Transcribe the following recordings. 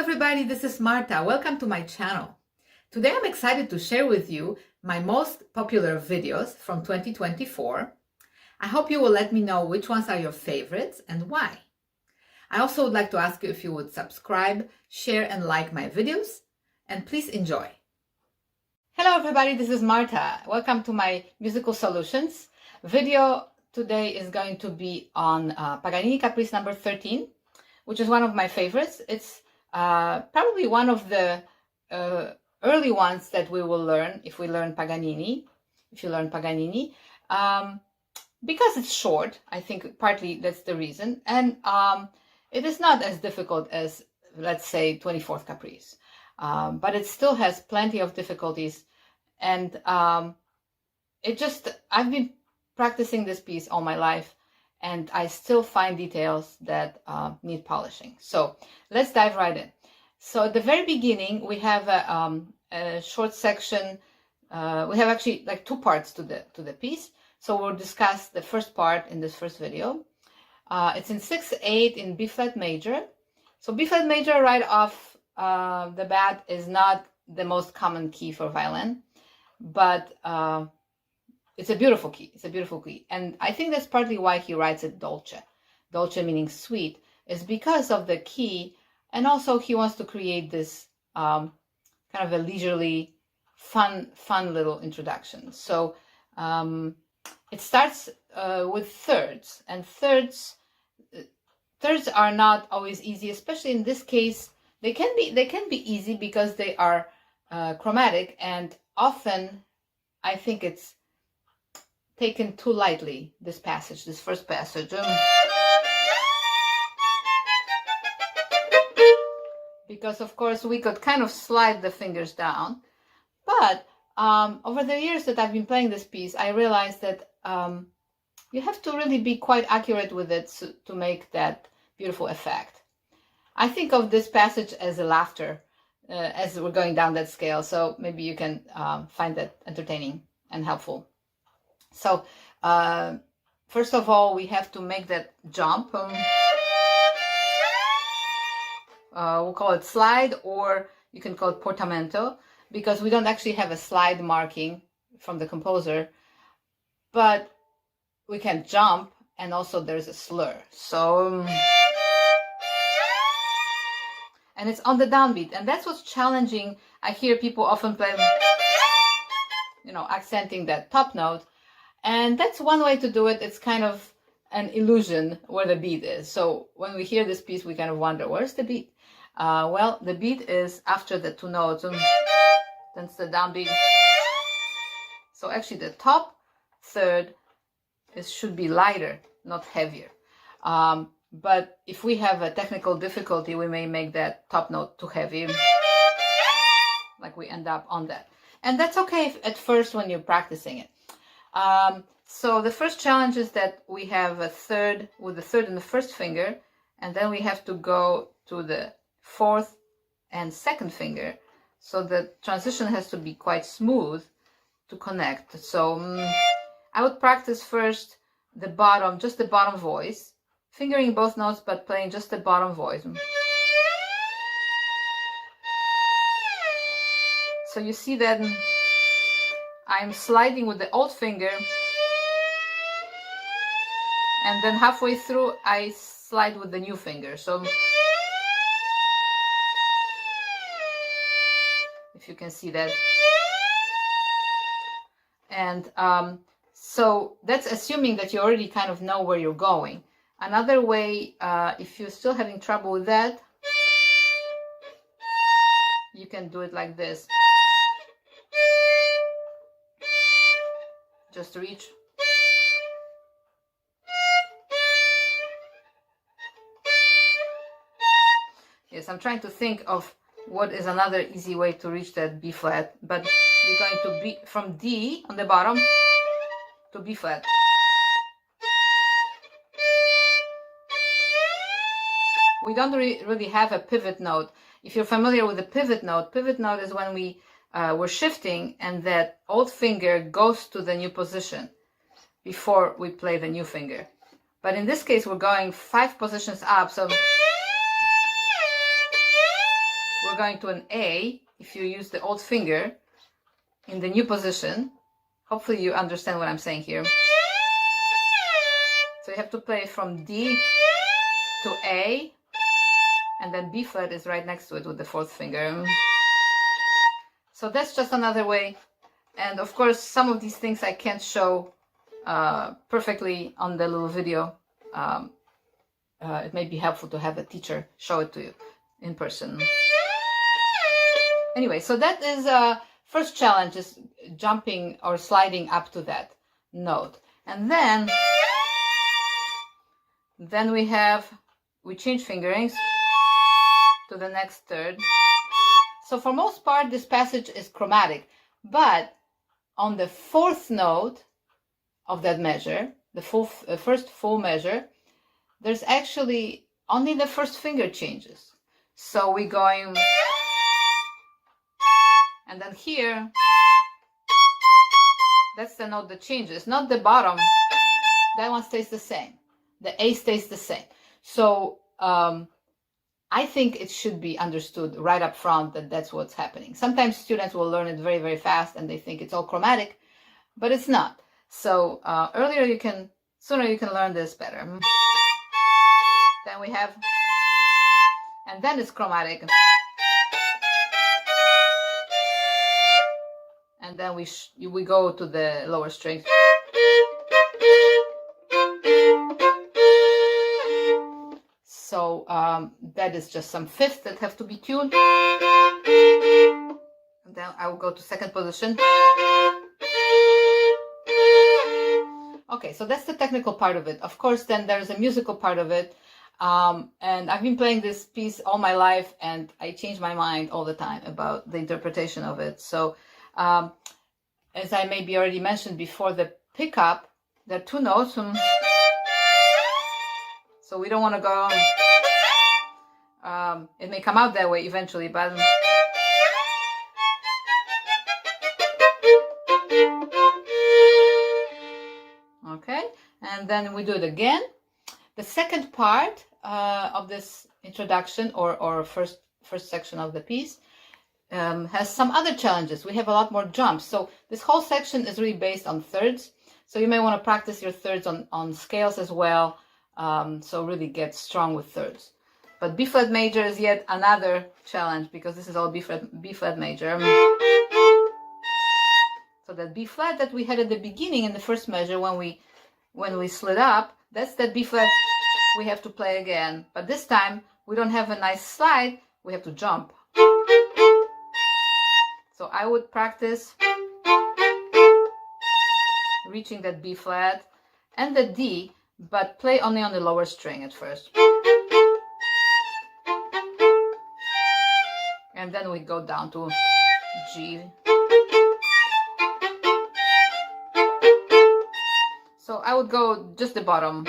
everybody, this is Marta. Welcome to my channel. Today I'm excited to share with you my most popular videos from 2024. I hope you will let me know which ones are your favorites and why. I also would like to ask you if you would subscribe, share and like my videos, and please enjoy. Hello everybody, this is Marta. Welcome to my Musical Solutions. Video today is going to be on Paganini Caprice number 13, which is one of my favorites. It's probably one of the early ones that we will learn if you learn Paganini, because it's short. I think partly that's the reason, and it is not as difficult as, let's say, 24th Caprice, but it still has plenty of difficulties, and I've been practicing this piece all my life, and I still find details that need polishing. So let's dive right in. So at the very beginning, we have a short section. We have actually like two parts to the piece. So we'll discuss the first part in this first video. It's in 6/8 in B flat major. So B flat major right off the bat is not the most common key for violin, but it's a beautiful key. It's a beautiful key. And I think that's partly why he writes it dolce. Dolce meaning sweet, is because of the key. And also he wants to create this kind of a leisurely, fun little introduction. So it starts with thirds. And thirds are not always easy, especially in this case. They can be easy because they are chromatic, and often I think it's taken too lightly, this first passage. Because of course we could kind of slide the fingers down. But over the years that I've been playing this piece, I realized that you have to really be quite accurate with it to make that beautiful effect. I think of this passage as a laughter as we're going down that scale, so maybe you can find that entertaining and helpful. So first of all, we have to make that jump. We'll call it slide, or you can call it portamento, because we don't actually have a slide marking from the composer, but we can jump, and also there's a slur. So, and it's on the downbeat, and that's what's challenging. I hear people often play, accenting that top note, and that's one way to do it. It's kind of an illusion where the beat is. So when we hear this piece, we kind of wonder, where's the beat? Well, the beat is after the two notes. That's the downbeat. So actually the top third should be lighter, not heavier. But if we have a technical difficulty, we may make that top note too heavy, like we end up on that. And that's okay at first when you're practicing it. So the first challenge is that we have a third with the third and the first finger, and then we have to go to the fourth and second finger. So the transition has to be quite smooth to connect. So I would practice first the bottom, just the bottom voice, fingering both notes, but playing just the bottom voice. So you see that I'm sliding with the old finger, and then halfway through I slide with the new finger. So if you can see that. And so that's assuming that you already kind of know where you're going. Another way, if you're still having trouble with that, you can do it like this. Just reach. Yes, I'm trying to think of what is another easy way to reach that B flat, but you're going to be from D on the bottom to B flat. We don't really have a pivot note. If you're familiar with the pivot note is when we're shifting and that old finger goes to the new position before we play the new finger. But in this case, we're going 5 positions up, so we're going to an A. If you use the old finger in the new position, hopefully you understand what I'm saying here. So you have to play from D to A, and then B flat is right next to it with the fourth finger. So that's just another way. And of course, some of these things I can't show perfectly on the little video. It may be helpful to have a teacher show it to you in person. Anyway, so that is first challenge, is jumping or sliding up to that note. And then we change fingerings to the next third. So for most part, this passage is chromatic, but on the fourth note of that measure, the first full measure, there's actually only the first finger changes. So we're going, and then here, that's the note that changes, not the bottom. That one stays the same. The A stays the same. So I think it should be understood right up front that that's what's happening. Sometimes students will learn it very, very fast and they think it's all chromatic, but it's not. So sooner you can learn this better. Then we have, and then it's chromatic. And then we go to the lower strings. So that is just some fifths that have to be tuned. And then I will go to second position. Okay, so that's the technical part of it. Of course, then there's a musical part of it. And I've been playing this piece all my life, and I change my mind all the time about the interpretation of it. So as I maybe already mentioned before, the pickup, there are two notes. So we don't want to go, it may come out that way eventually, but okay, and then we do it again. The second part of this introduction or first section of the piece has some other challenges. We have a lot more jumps. So this whole section is really based on thirds. So you may want to practice your thirds on scales as well. So really get strong with thirds. But B flat major is yet another challenge because this is all B flat major. So that B flat that we had at the beginning in the first measure when we slid up, that's that B flat we have to play again. But this time we don't have a nice slide, we have to jump. So I would practice reaching that B flat and the D, but play only on the lower string at first. And then we go down to G. So I would go just the bottom.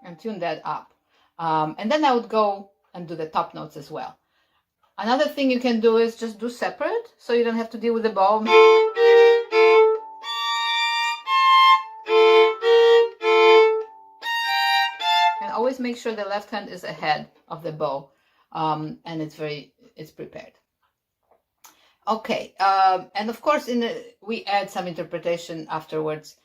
And tune that up. And then I would go and do the top notes as well. Another thing you can do is just do separate, so you don't have to deal with the bow. And always make sure the left hand is ahead of the bow, and it's prepared. Okay, and of course we add some interpretation afterwards.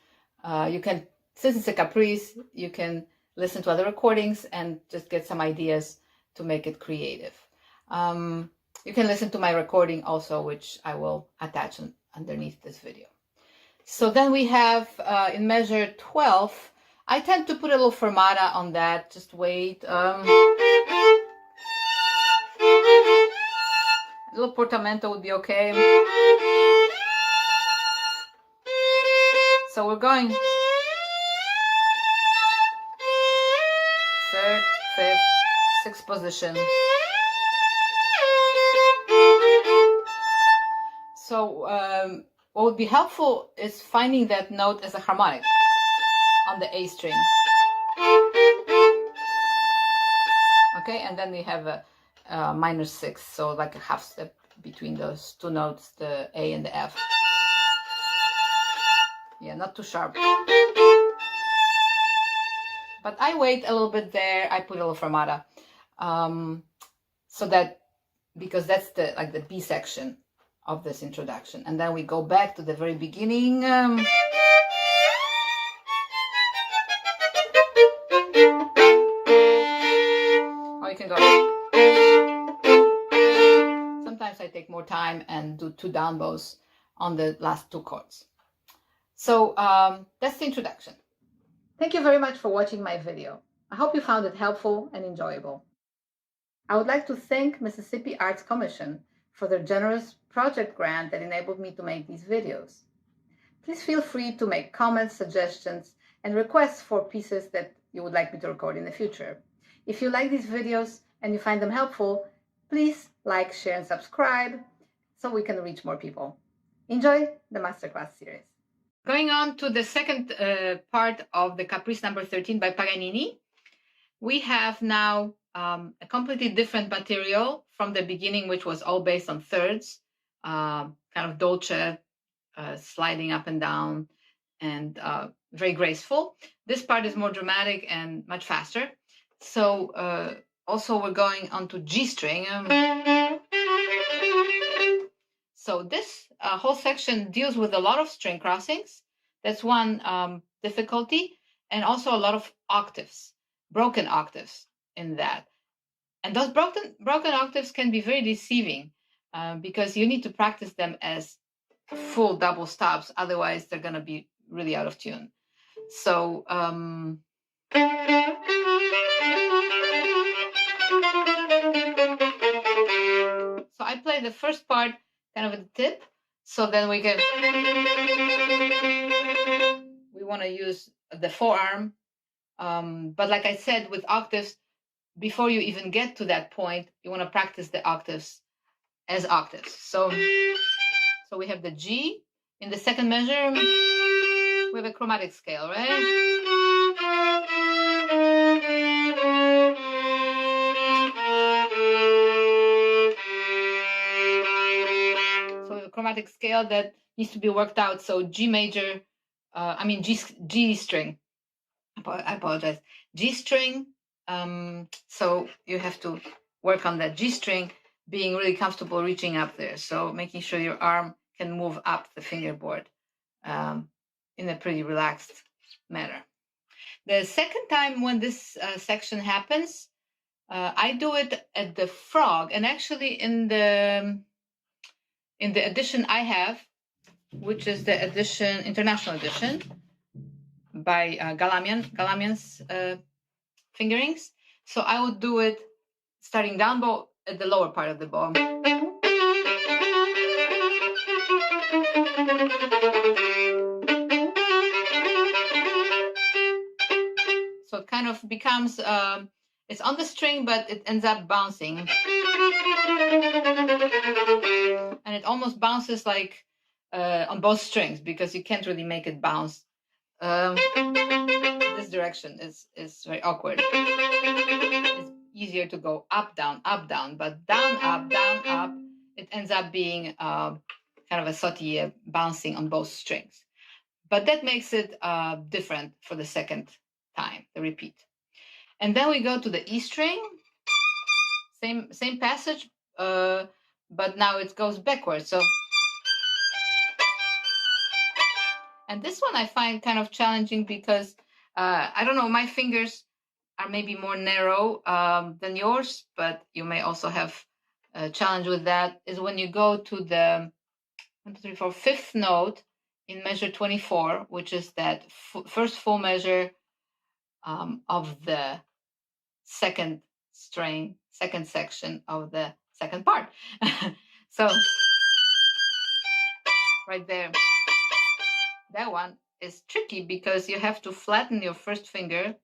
You can, since it's a caprice, you can listen to other recordings and just get some ideas to make it creative. You can listen to my recording also, which I will attach underneath this video. So then we have in measure 12, I tend to put a little fermata on that, just wait. A little portamento would be okay. So we're going third, fifth, sixth position. So what would be helpful is finding that note as a harmonic on the A string. Okay, and then we have a minor sixth, so like a half step between those two notes, the A and the F. Yeah, not too sharp. But I wait a little bit there. I put a little fermata, so that, because that's the B section of this introduction, and then we go back to the very beginning. Or you can go. Sometimes I take more time and do 2 down bows on the last 2 chords. So that's the introduction. Thank you very much for watching my video. I hope you found it helpful and enjoyable. I would like to thank Mississippi Arts Commission for their generous project grant that enabled me to make these videos. Please feel free to make comments, suggestions, and requests for pieces that you would like me to record in the future. If you like these videos and you find them helpful, please like, share, and subscribe so we can reach more people. Enjoy the masterclass series. Going on to the second part of the Caprice number 13 by Paganini, we have now a completely different material from the beginning, which was all based on thirds, kind of dolce, sliding up and down, and very graceful. This part is more dramatic and much faster. So also we're going on to G string. So this whole section deals with a lot of string crossings. That's one difficulty, and also a lot of octaves, broken octaves in that. And those broken octaves can be very deceiving because you need to practice them as full double stops. Otherwise, they're going to be really out of tune. So so I play the first part kind of at the tip. So then we want to use the forearm. But like I said, with octaves, before you even get to that point, you want to practice the octaves as octaves. So we have the G. In the second measure, we have a chromatic scale, right? So a chromatic scale that needs to be worked out. So G major, G string. I apologize. G string. So you have to work on that G string, being really comfortable reaching up there. So making sure your arm can move up the fingerboard in a pretty relaxed manner. The second time when this section happens, I do it at the frog, and actually in the edition I have, which is the edition, international edition by Galamian's fingerings. So I would do it starting down bow at the lower part of the bow. So it kind of becomes, it's on the string, but it ends up bouncing. And it almost bounces like on both strings, because you can't really make it bounce. This direction is very awkward. It's easier to go up, down, but down, up, it ends up being kind of a sautille bouncing on both strings. But that makes it different for the second time, the repeat. And then we go to the E string, same passage, but now it goes backwards. So, and this one I find kind of challenging because I don't know, my fingers are maybe more narrow than yours, but you may also have a challenge with that, is when you go to the 1, 2, 3, 4, fifth note in measure 24, which is that first full measure of the second string, second section of the second part. So right there, that one is tricky because you have to flatten your first finger,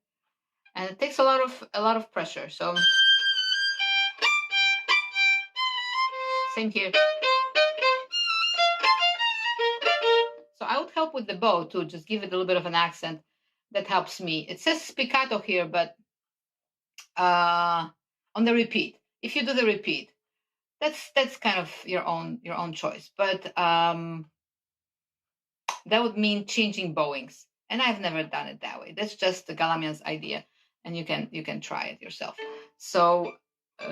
and it takes a lot of pressure. So same here. So I would help with the bow too, just give it a little bit of an accent. That helps me. It says spiccato here, but on the repeat, if you do the repeat, that's kind of your own choice. But that would mean changing bowings. And I've never done it that way. That's just the Galamian's idea, and you can try it yourself. So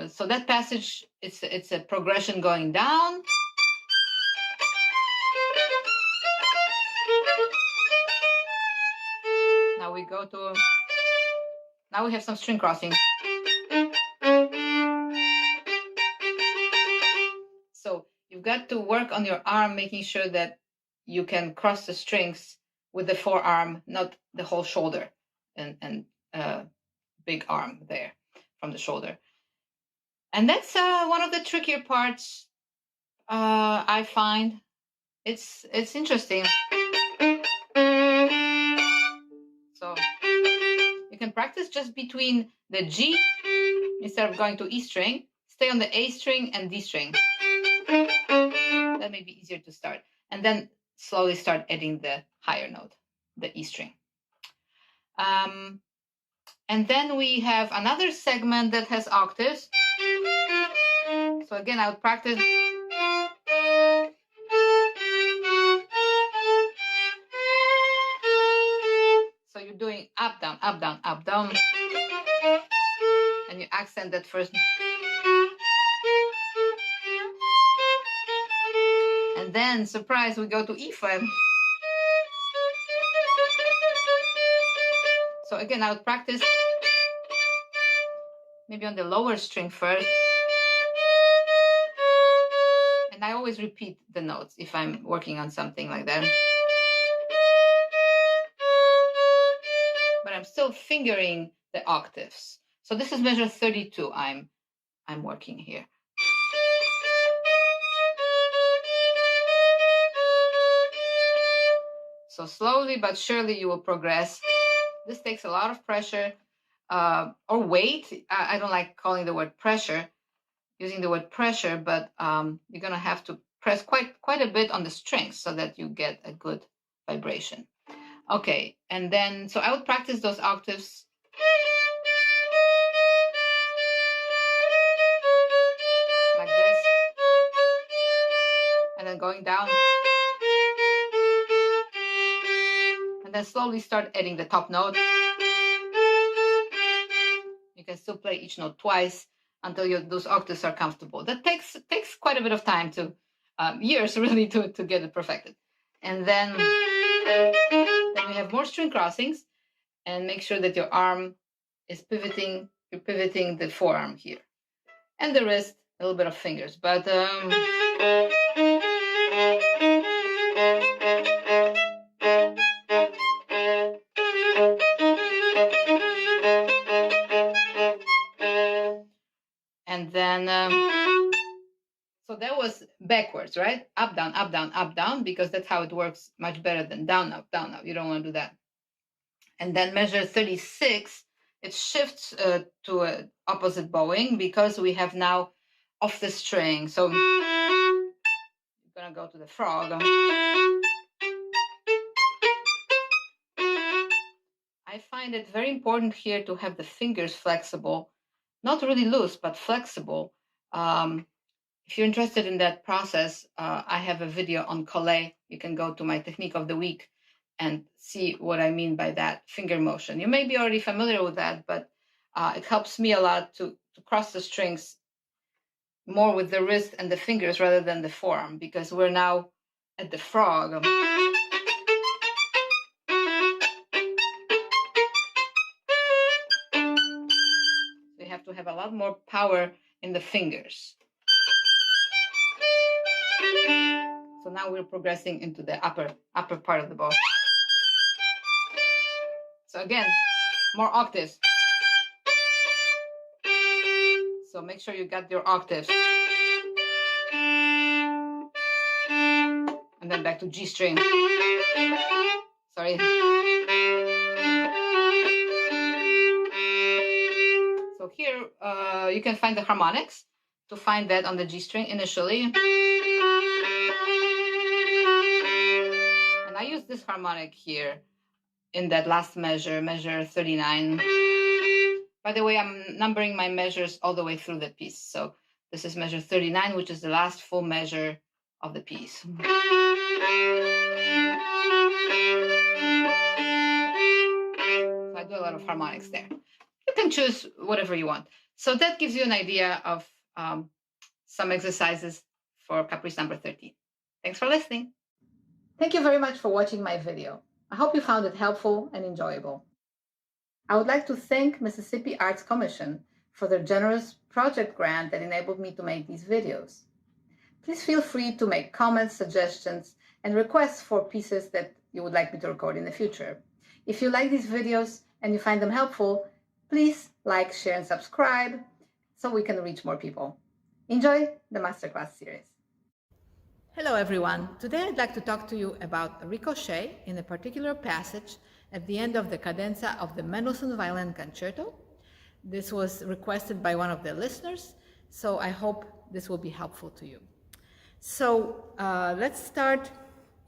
so that passage, it's a progression going down. Now we go to, now we have some string crossing. So you've got to work on your arm, making sure that you can cross the strings with the forearm, not the whole shoulder and big arm there from the shoulder. And that's one of the trickier parts, I find. It's interesting. So you can practice just between the G, instead of going to E string, stay on the A string and D string. That may be easier to start. And then slowly start adding the higher note, the E string. And then we have another segment that has octaves. So again, I would practice. So you're doing up, down, up, down, up, down. And you accent that first. And then, surprise, we go to E flat. So again, I would practice maybe on the lower string first. And I always repeat the notes if I'm working on something like that. But I'm still fingering the octaves. So this is measure 32 I'm working here. So slowly but surely you will progress. This takes a lot of pressure or weight. I don't like calling the word pressure, using the word pressure, but you're going to have to press quite a bit on the strings so that you get a good vibration. Okay, and then, so I would practice those octaves. Like this. And then going down. And then slowly start adding the top note. You can still play each note twice until those octaves are comfortable. That takes quite a bit of time, to years really, to get it perfected. And then we have more string crossings, and make sure that your arm is pivoting. You're pivoting the forearm here, and the wrist, a little bit of fingers, but and then so that was backwards, right? Up, down, up, down, up, down, because that's how it works much better than down, up, down, up. You don't want to do that. And then measure 36, it shifts to an opposite bowing, because we have now off the string. So you're going to go to the frog. I find it very important here to have the fingers flexible, not really loose, but flexible. If you're interested in that process, I have a video on collet. You can go to my technique of the week and see what I mean by that finger motion. You may be already familiar with that, but it helps me a lot to cross the strings more with the wrist and the fingers rather than the forearm, because we're now at the frog. So you have to have a lot more power in the fingers. So now we're progressing into the upper part of the bow. So again, more octaves. So make sure you got your octaves. And then back to G string. Sorry. So here you can find the harmonics. To find that on the G string initially. And I use this harmonic here in that last measure, measure 39. By the way, I'm numbering my measures all the way through the piece. So this is measure 39, which is the last full measure of the piece. lot of harmonics there. You can choose whatever you want. So that gives you an idea of some exercises for caprice number 13. Thanks for listening. Thank you very much for watching my video. I hope you found it helpful and enjoyable. I would like to thank Mississippi Arts Commission for their generous project grant that enabled me to make these videos. Please feel free to make comments, suggestions, and requests for pieces that you would like me to record in the future. If you like these videos and you find them helpful, please like, share, and subscribe so we can reach more people. Enjoy the masterclass series. Hello everyone. Today I'd like to talk to you about a ricochet in a particular passage at the end of the cadenza of the Mendelssohn Violin Concerto. This was requested by one of the listeners, so I hope this will be helpful to you. So let's start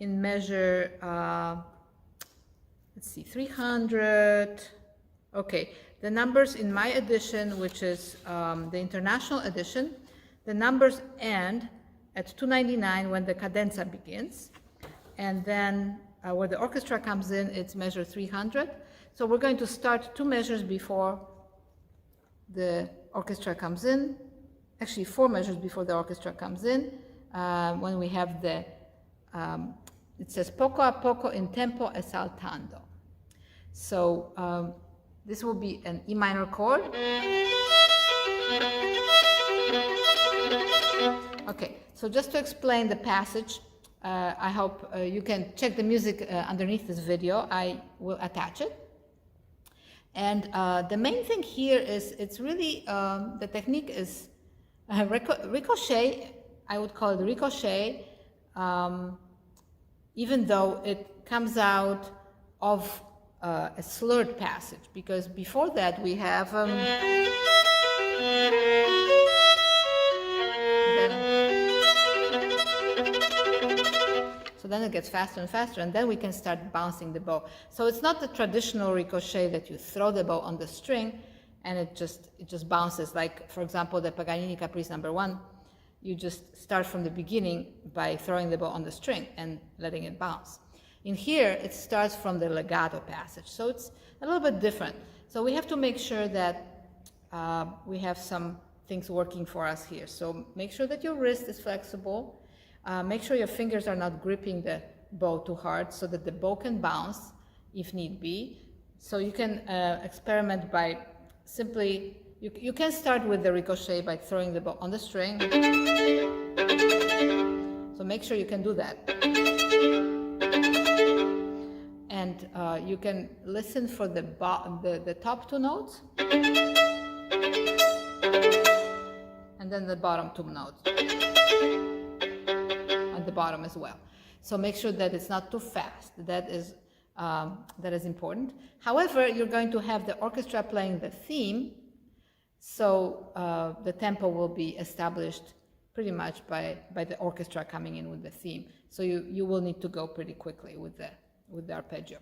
in measure, let's see, 300. Okay, the numbers in my edition, which is the international edition, the numbers end at 299 when the cadenza begins, and then where the orchestra comes in, it's measure 300. So we're going to start 2 measures before the orchestra comes in, actually 4 measures before the orchestra comes in, when we have the, it says poco a poco in tempo esaltando. So this will be an E minor chord. Okay, so just to explain the passage, I hope you can check the music underneath this video. I will attach it. And the main thing here is it's really, the technique is ricochet. I would call it ricochet, even though it comes out of a slurred passage, because before that we have so then it gets faster and faster, and then we can start bouncing the bow. So it's not the traditional ricochet that you throw the bow on the string and it just bounces, like for example the Paganini Caprice number 1. You just start from the beginning by throwing the bow on the string and letting it bounce. In here, it starts from the legato passage, so it's a little bit different. So we have to make sure that we have some things working for us here. So make sure that your wrist is flexible. Make sure your fingers are not gripping the bow too hard so that the bow can bounce if need be. So you can experiment by simply, you can start with the ricochet by throwing the bow on the string. So make sure you can do that. And you can listen for the top 2 notes and then the bottom 2 notes at the bottom as well. So make sure that it's not too fast. That is important. However, you're going to have the orchestra playing the theme, so the tempo will be established pretty much by the orchestra coming in with the theme. So you will need to go pretty quickly with the arpeggio.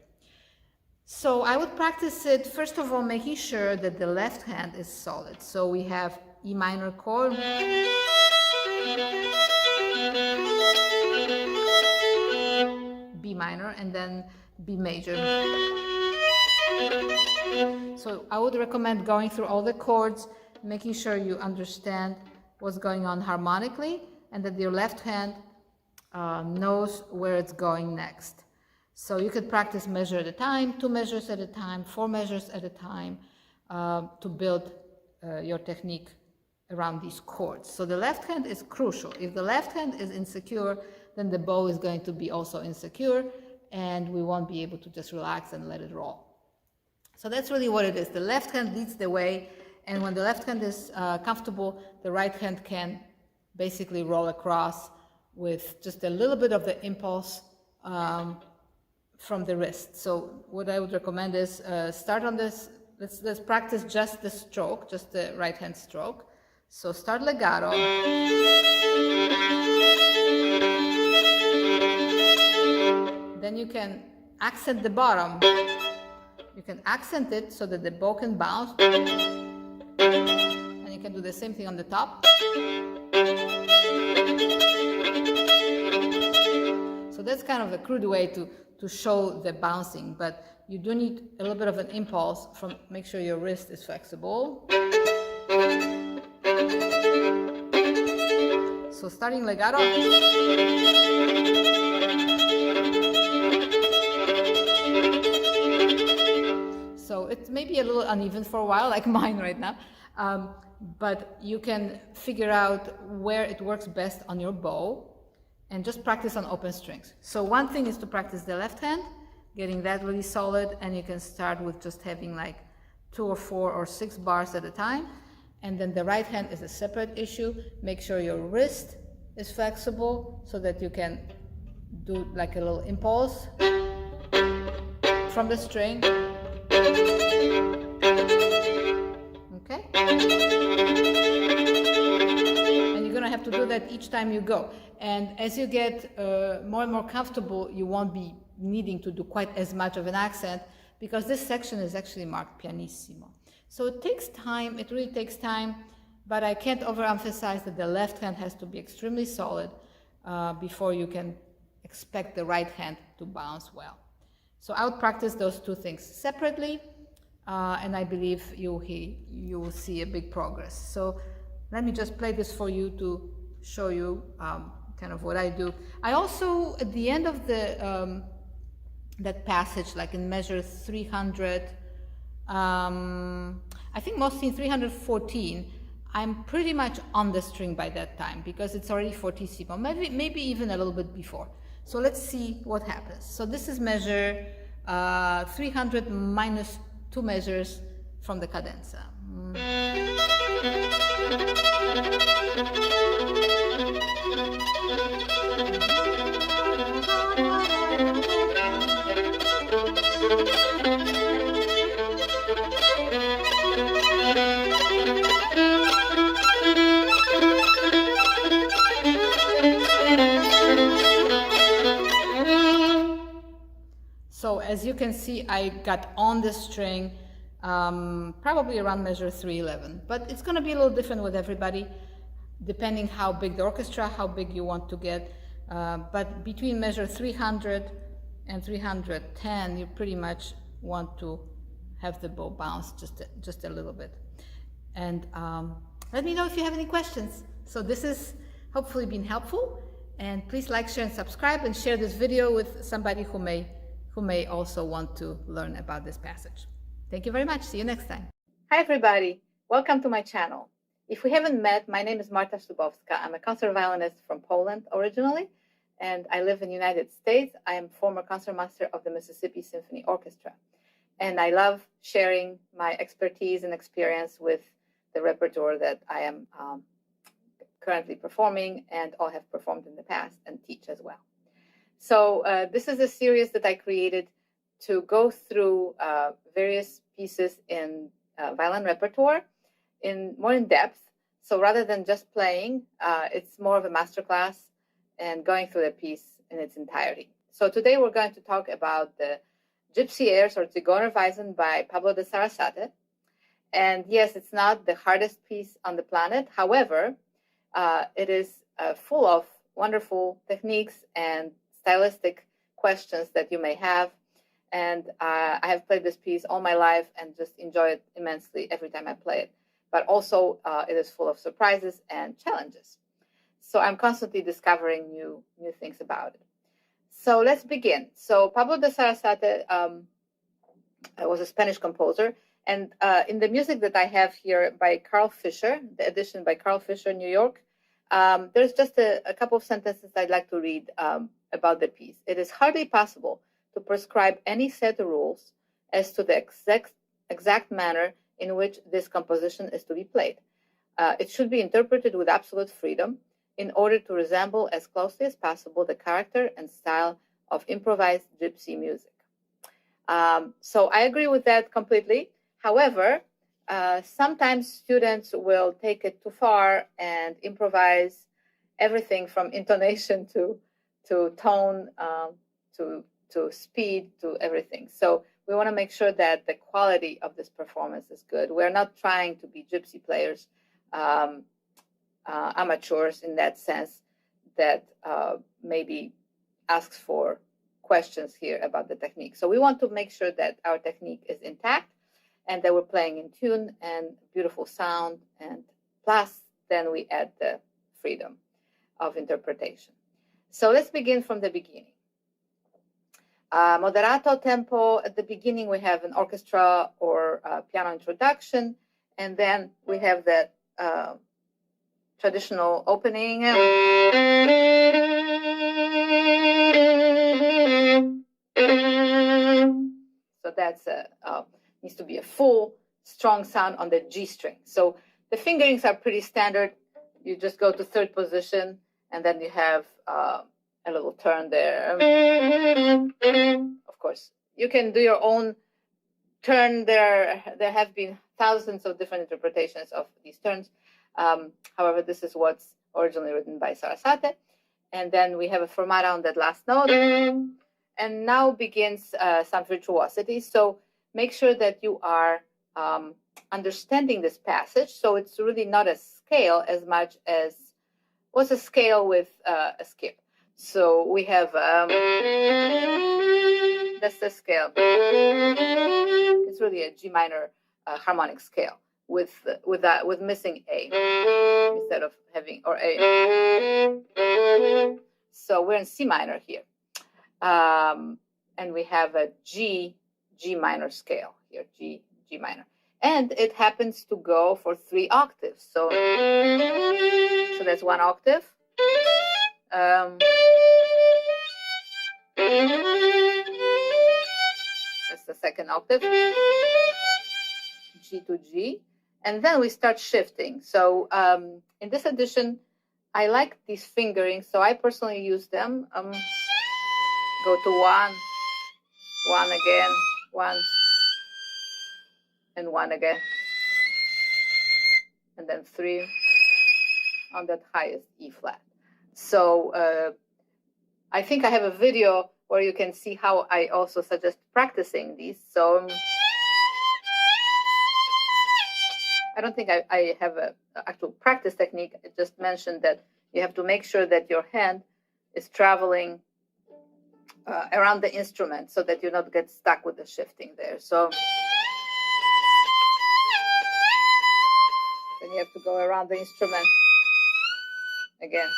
So I would practice it, first of all, making sure that the left hand is solid. So we have E minor chord, B minor, and then B major. So I would recommend going through all the chords, making sure you understand what's going on harmonically, and that your left hand knows where it's going next. So you could practice measure at a time, 2 measures at a time, 4 measures at a time, to build your technique around these chords. So the left hand is crucial. If the left hand is insecure, then the bow is going to be also insecure, and we won't be able to just relax and let it roll. So that's really what it is. The left hand leads the way, and when the left hand is comfortable, the right hand can basically roll across with just a little bit of the impulse from the wrist. So what I would recommend is start on this, let's practice just the stroke, just the right hand stroke. So start legato. Then you can accent the bottom. You can accent it so that the bow can bounce. And you can do the same thing on the top. So that's kind of a crude way to to show the bouncing, but you do need a little bit of an impulse from, make sure your wrist is flexible. So starting legato. So it may be a little uneven for a while, like mine right now, but you can figure out where it works best on your bow and just practice on open strings. So one thing is to practice the left hand, getting that really solid, and you can start with just having like 2 or 4 or 6 bars at a time. And then the right hand is a separate issue. Make sure your wrist is flexible so that you can do like a little impulse from the string. Okay? And you're gonna have to do that each time you go. And as you get more and more comfortable, you won't be needing to do quite as much of an accent, because this section is actually marked pianissimo. So it takes time, it really takes time, but I can't overemphasize that the left hand has to be extremely solid before you can expect the right hand to bounce well. So I would practice those two things separately, and I believe you will see a big progress. So let me just play this for you to show you kind of what I do. I also, at the end of the that passage, like in measure 300, I think mostly in 314, I'm pretty much on the string by that time because it's already fortissimo, maybe even a little bit before. So let's see what happens. So this is measure 300 minus 2 measures from the cadenza. So as you can see, I got on the string probably around measure 311, but it's going to be a little different with everybody, depending how big the orchestra, how big you want to get. But between measure 300 and 310, you pretty much want to have the bow bounce just a little bit. And let me know if you have any questions. So this has hopefully been helpful, and please like, share, and subscribe, and share this video with somebody who may also want to learn about this passage. Thank you very much. See you next time. Hi everybody, welcome to my channel. If we haven't met, my name is Marta Szlubowska. I'm a concert violinist from Poland originally, and I live in the United States. I am former concertmaster of the Mississippi Symphony Orchestra, and I love sharing my expertise and experience with the repertoire that I am currently performing and all have performed in the past and teach as well. So this is a series that I created to go through various pieces in violin repertoire more in depth. So rather than just playing, it's more of a masterclass and going through the piece in its entirety. So today we're going to talk about the Gypsy Airs, or Zigeunerweisen, by Pablo de Sarasate. And yes, it's not the hardest piece on the planet. However, it is full of wonderful techniques and stylistic questions that you may have. And I have played this piece all my life and just enjoy it immensely every time I play it. But also it is full of surprises and challenges. So I'm constantly discovering new things about it. So let's begin. So Pablo de Sarasate was a Spanish composer. And in the music that I have here by Carl Fischer, the edition by Carl Fischer, New York, there's just a couple of sentences I'd like to read about the piece. It is hardly possible to prescribe any set of rules as to the exact manner in which this composition is to be played. It should be interpreted with absolute freedom in order to resemble as closely as possible the character and style of improvised gypsy music. So I agree with that completely. However, sometimes students will take it too far and improvise everything from intonation to tone to speed to everything. So we want to make sure that the quality of this performance is good. We're not trying to be gypsy players, amateurs in that sense, that maybe asks for questions here about the technique. So we want to make sure that our technique is intact and that we're playing in tune and beautiful sound, and plus then we add the freedom of interpretation. So let's begin from the beginning. Moderato tempo. At the beginning we have an orchestra or piano introduction, and then we have that traditional opening. So that's needs to be a full, strong sound on the G string. So the fingerings are pretty standard. You just go to third position, and then you have a little turn there. Of course, you can do your own turn. There have been thousands of different interpretations of these turns. However, this is what's originally written by Sarasate. And then we have a fermata on that last note. And now begins some virtuosity. So make sure that you are understanding this passage. So it's really not a scale as much as what's a scale with a skip. So we have that's the scale. It's really a G minor harmonic scale with missing A instead of having or A. So we're in C minor here. And we have a G minor scale here, G minor. And it happens to go for 3 octaves. So that's 1 octave. That's the second octave. G to G. And then we start shifting. So in this edition, I like these fingerings, so I personally use them. Go to 1, 1 again, 1, and 1 again, and then 3 on that highest E flat. So I think I have a video where you can see how I also suggest practicing these. So I don't think I have an actual practice technique. I just mentioned that you have to make sure that your hand is traveling around the instrument so that you don't get stuck with the shifting there. So then you have to go around the instrument again.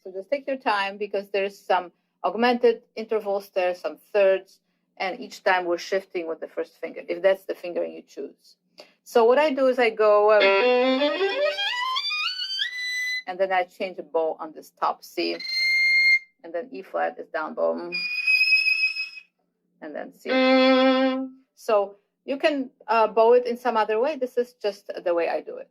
So just take your time because there's some augmented intervals there, some thirds, and each time we're shifting with the first finger, if that's the finger you choose. So what I do is I go, and then I change a bow on this top C, and then E flat is down bow, and then C. So you can bow it in some other way. This is just the way I do it.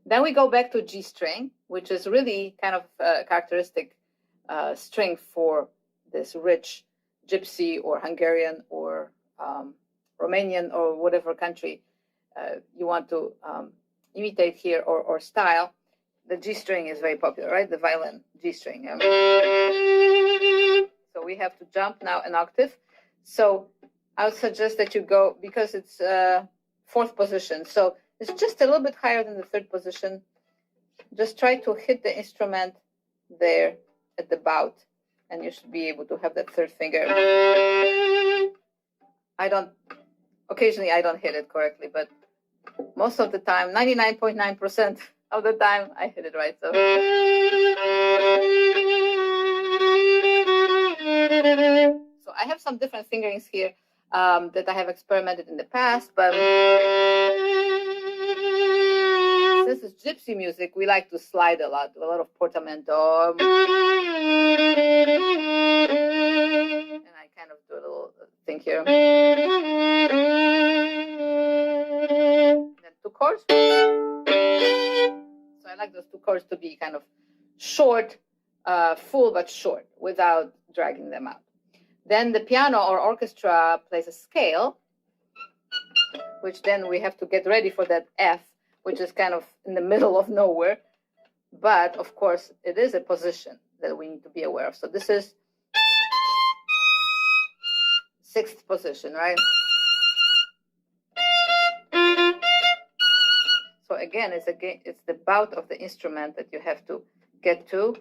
Then we go back to G string, which is really kind of a characteristic string for this rich Gypsy or Hungarian or Romanian or whatever country you want to imitate here or style. The G string is very popular, right? The violin G string. So we have to jump now an octave. So I would suggest that you go, because it's 4th position. So it's just a little bit higher than the 3rd position. Just try to hit the instrument there at the bout, and you should be able to have that 3rd finger. Occasionally I don't hit it correctly, but most of the time, 99.9% of the time, I hit it right. So I have some different fingerings here that I have experimented in the past, but since it's Gypsy music, we like to slide a lot of portamento. And I kind of do a little thing here. And then 2 chords. So I like those 2 chords to be kind of short, full but short, without dragging them out. Then the piano or orchestra plays a scale, which then we have to get ready for that F, which is kind of in the middle of nowhere. But of course, it is a position that we need to be aware of. So this is 6th position, right? So again, it's the bout of the instrument that you have to get to.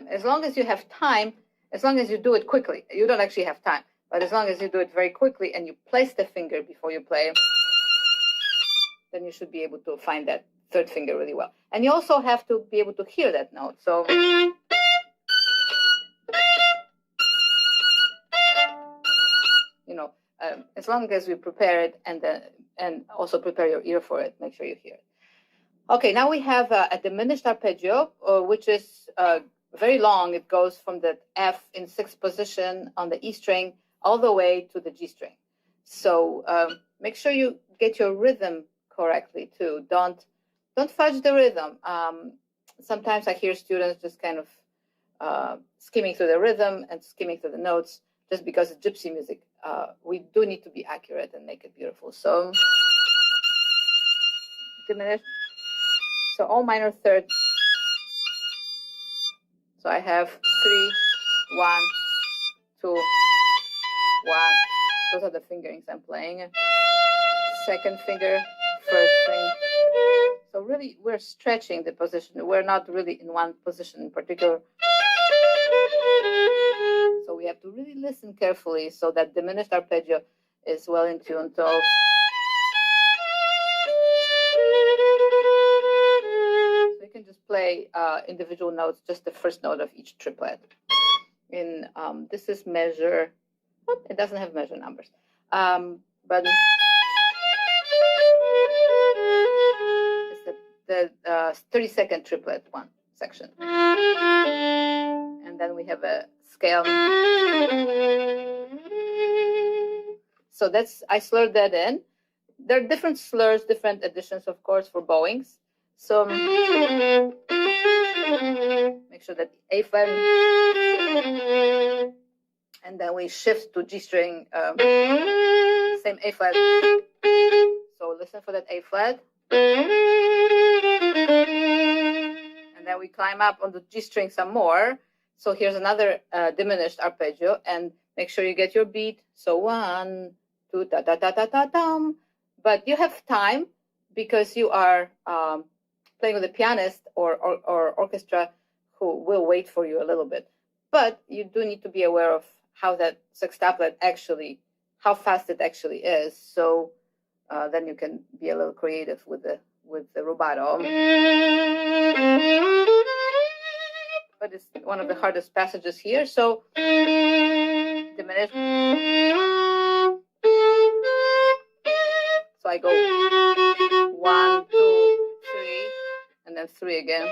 time. As long as you have time, as long as you do it quickly, you don't actually have time, but as long as you do it very quickly and you place the finger before you play, then you should be able to find that third finger really well. And you also have to be able to hear that note. So as long as we prepare it and also prepare your ear for it, make sure you hear it. Okay, now we have a diminished arpeggio, which is very long. It goes from the F in sixth position on the E string all the way to the G string. So make sure you get your rhythm correctly too. Don't fudge the rhythm. Sometimes I hear students just kind of skimming through the rhythm and skimming through the notes just because it's gypsy music. We do need to be accurate and make it beautiful. So diminish. So all minor thirds. So I have 3, 1, 2, 1. Those are the fingerings I'm playing. Second finger, first string. So really, we're stretching the position. We're not really in one position in particular. So we have to really listen carefully so that diminished arpeggio is well in tune. So you can just play individual notes, just the first note of each triplet. In this is measure. It doesn't have measure numbers, but it's the 30-second triplet one section. And then we have a scale. So I slurred that in. There are different slurs, different additions, of course, for bowings. So make sure that A flat, and then we shift to G string, same A flat. So listen for that A flat. And then we climb up on the G string some more. So here's another diminished arpeggio, and make sure you get your beat. So 1, 2, ta ta ta ta ta tam. But you have time because you are playing with a pianist or orchestra who will wait for you a little bit. But you do need to be aware of how that sextuplet actually, how fast it actually is. So then you can be a little creative with the rubato. But it's one of the hardest passages here. So diminish. So I go 1, 2, 3, and then 3 again.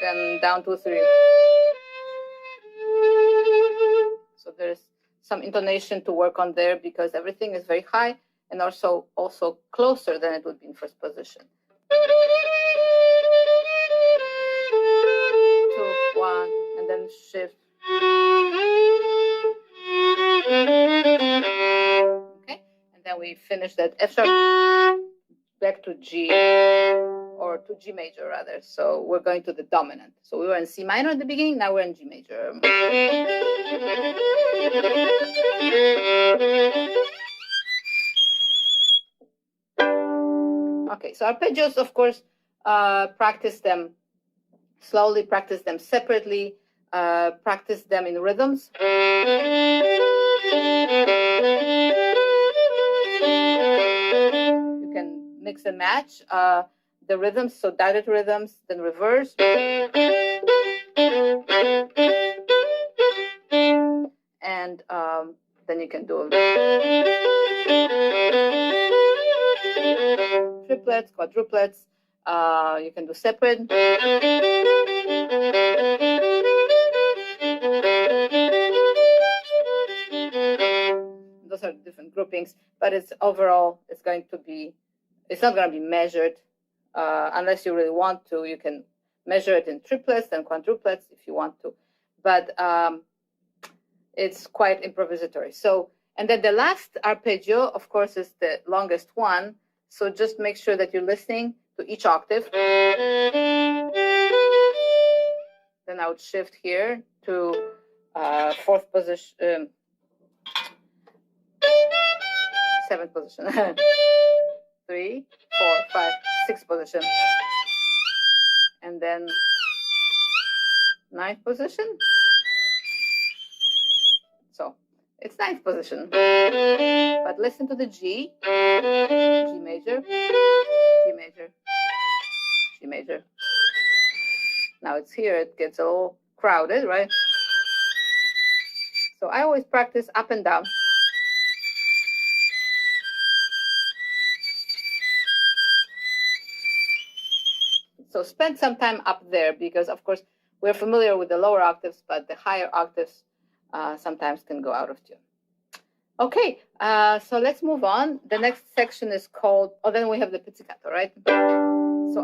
Then down to 3. So there's some intonation to work on there because everything is very high and also closer than it would be in first position. 2, 1, and then shift. Okay, and then we finish that F sharp back to G, or to G major rather. So we're going to the dominant. So we were in C minor at the beginning, now we're in G major. Okay, so arpeggios, of course, practice them slowly, practice them separately, practice them in rhythms. You can mix and match the rhythms, so direct rhythms, then reverse. And then you can do triplets, quadruplets. You can do separate. Those are different groupings, but it's overall, it's not going to be measured unless you really want to. You can measure it in triplets and quadruplets if you want to, but it's quite improvisatory. So, and then the last arpeggio, of course, is the longest one. So just make sure that you're listening to each octave. Then I would shift here to fourth position, seventh position, 3, 4, 5, 6 position, and then ninth position. So it's ninth position. But listen to the G. G major, G major, G major. Now it's here, it gets a little crowded, right? So I always practice up and down. So spend some time up there because, of course, we're familiar with the lower octaves, but the higher octaves sometimes can go out of tune. Okay, so let's move on. The next section is called, then we have the pizzicato, right? So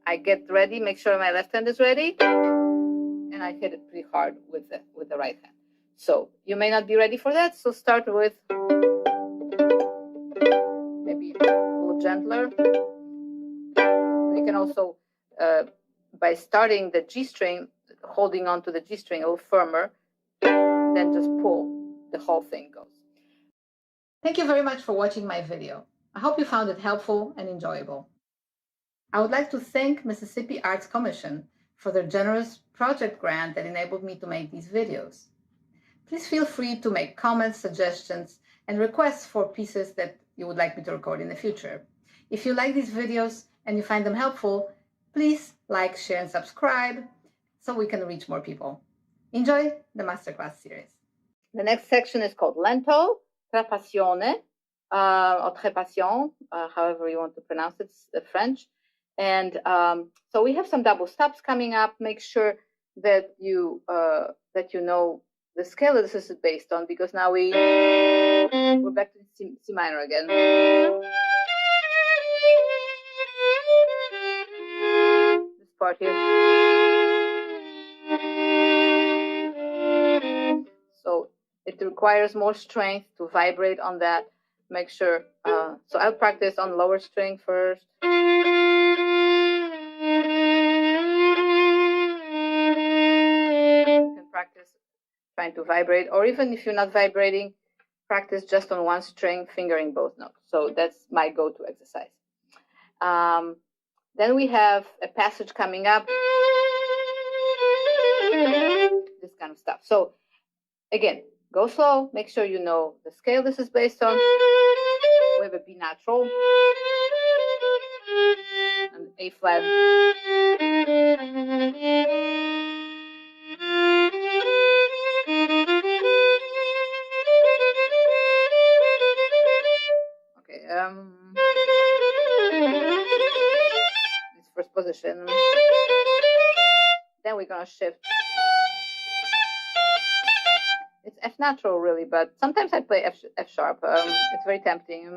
I get ready, make sure my left hand is ready, and I hit it pretty hard with the right hand. So you may not be ready for that, so start with maybe a little gentler. You can also, by starting the G string, holding on to the G string a little firmer, then just pull, the whole thing goes. Thank you very much for watching my video. I hope you found it helpful and enjoyable. I would like to thank Mississippi Arts Commission for their generous project grant that enabled me to make these videos. Please feel free to make comments, suggestions, and requests for pieces that you would like me to record in the future. If you like these videos and you find them helpful, please like, share, and subscribe so we can reach more people. Enjoy the masterclass series. The next section is called Lento, Trapassione, or Trépassion, however you want to pronounce it, it's French. And so we have some double stops coming up. Make sure that you know the scale that this is based on, because now we're back to C minor again. This part here. So it requires more strength to vibrate on that. Make sure. So I'll practice on lower string first. Practice trying to vibrate, or even if you're not vibrating, practice just on one string, fingering both notes. So that's my go-to exercise. Then we have a passage coming up, this kind of stuff. So again, go slow, make sure you know the scale this is based on. We have a B natural, and A flat. This first position. Then we're gonna shift. It's F natural, really, but sometimes I play F sharp. It's very tempting.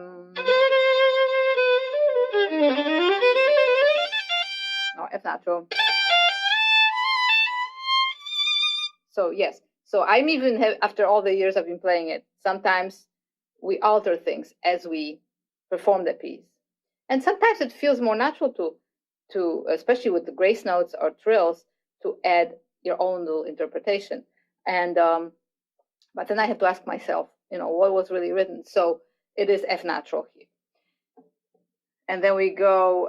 No, F natural. So yes. So I'm even after all the years I've been playing it, sometimes we alter things as we perform the piece, and sometimes it feels more natural to especially with the grace notes or trills, to add your own little interpretation. And but then I have to ask myself, what was really written. So it is F natural here, and then we go.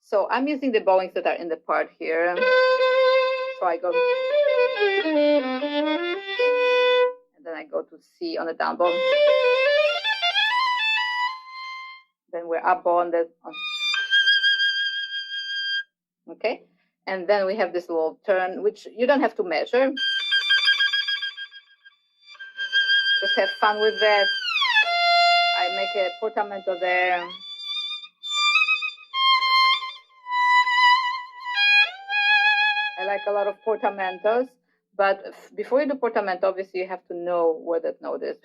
So I'm using the bowings that are in the part here. So I go. Then I go to C on the down bow. Then we're up bow on the. Okay, and then we have this little turn, which you don't have to measure. Just have fun with that. I make a portamento there. I like a lot of portamentos. But before you do portamento, obviously you have to know where that note is.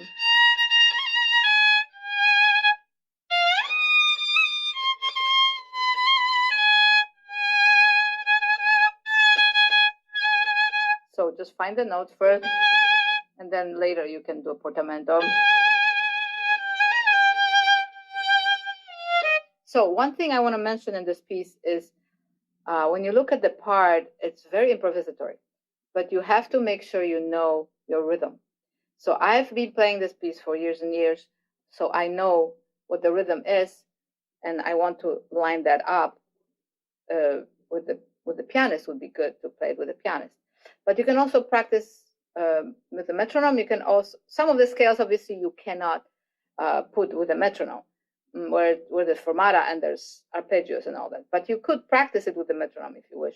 So just find the note first, and then later you can do a portamento. So one thing I want to mention in this piece is when you look at the part, it's very improvisatory. But you have to make sure you know your rhythm. So I've been playing this piece for years and years, so I know what the rhythm is, and I want to line that up with the pianist would be good to play it with a pianist. But you can also practice with the metronome. You can also, some of the scales obviously you cannot put with a metronome, where there's fermata and there's arpeggios and all that. But you could practice it with the metronome if you wish,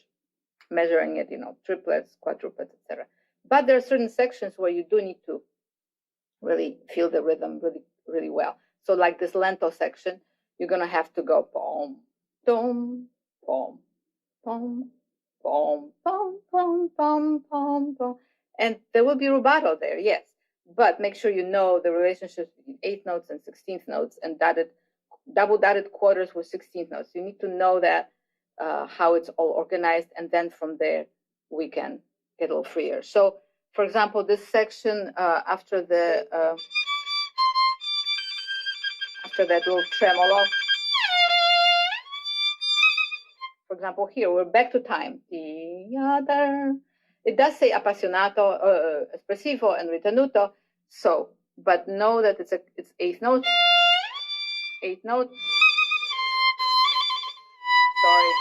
measuring it, triplets, quadruplets, etc. But there are certain sections where you do need to really feel the rhythm really, really well. So like this lento section, you're going to have to go pom, dom, pom, pom, pom, pom, pom, pom, pom, pom. And there will be rubato there, yes. But make sure you know the relationships between 8th notes and 16th notes and double dotted quarters with 16th notes. You need to know that, how it's all organized, and then from there we can get a little freer. So, for example, this section after that little tremolo, for example, here we're back to time. It does say appassionato, espressivo, and ritenuto. So, but know that it's 8th note, 8th note. Sorry.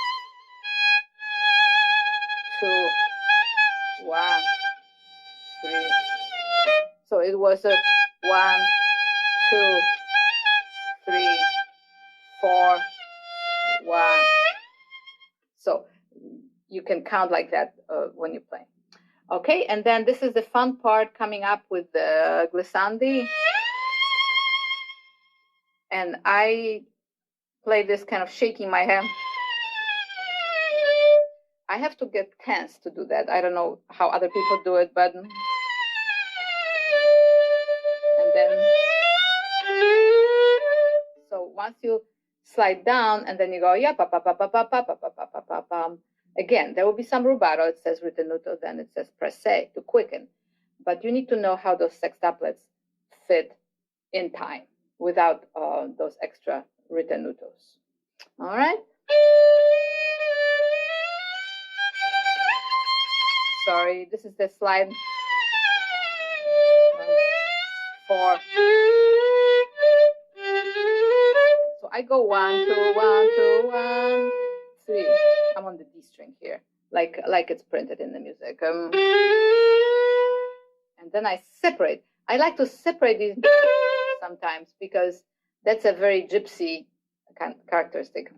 2, 1, 3. So it was a 1, 2, 3, 4, 1. So you can count like that when you play. Okay, and then this is the fun part coming up with the glissandi. And I play this kind of shaking my hand. I have to get tense to do that. I don't know how other people do it, but... And then... So once you slide down and then you go, yeah, pa pa pa pa pa pa pa pa pa pa pa pa. Again, there will be some rubato. It says ritenuto, then it says presse to quicken. But you need to know how those sextuplets fit in time without those extra ritenutos. All right? Sorry, this is the slide. 4. So I go 1, 2, 1, 2, 1, 3. I'm on the D string here, like it's printed in the music. And then I separate. I like to separate these sometimes because that's a very gypsy kind of characteristic.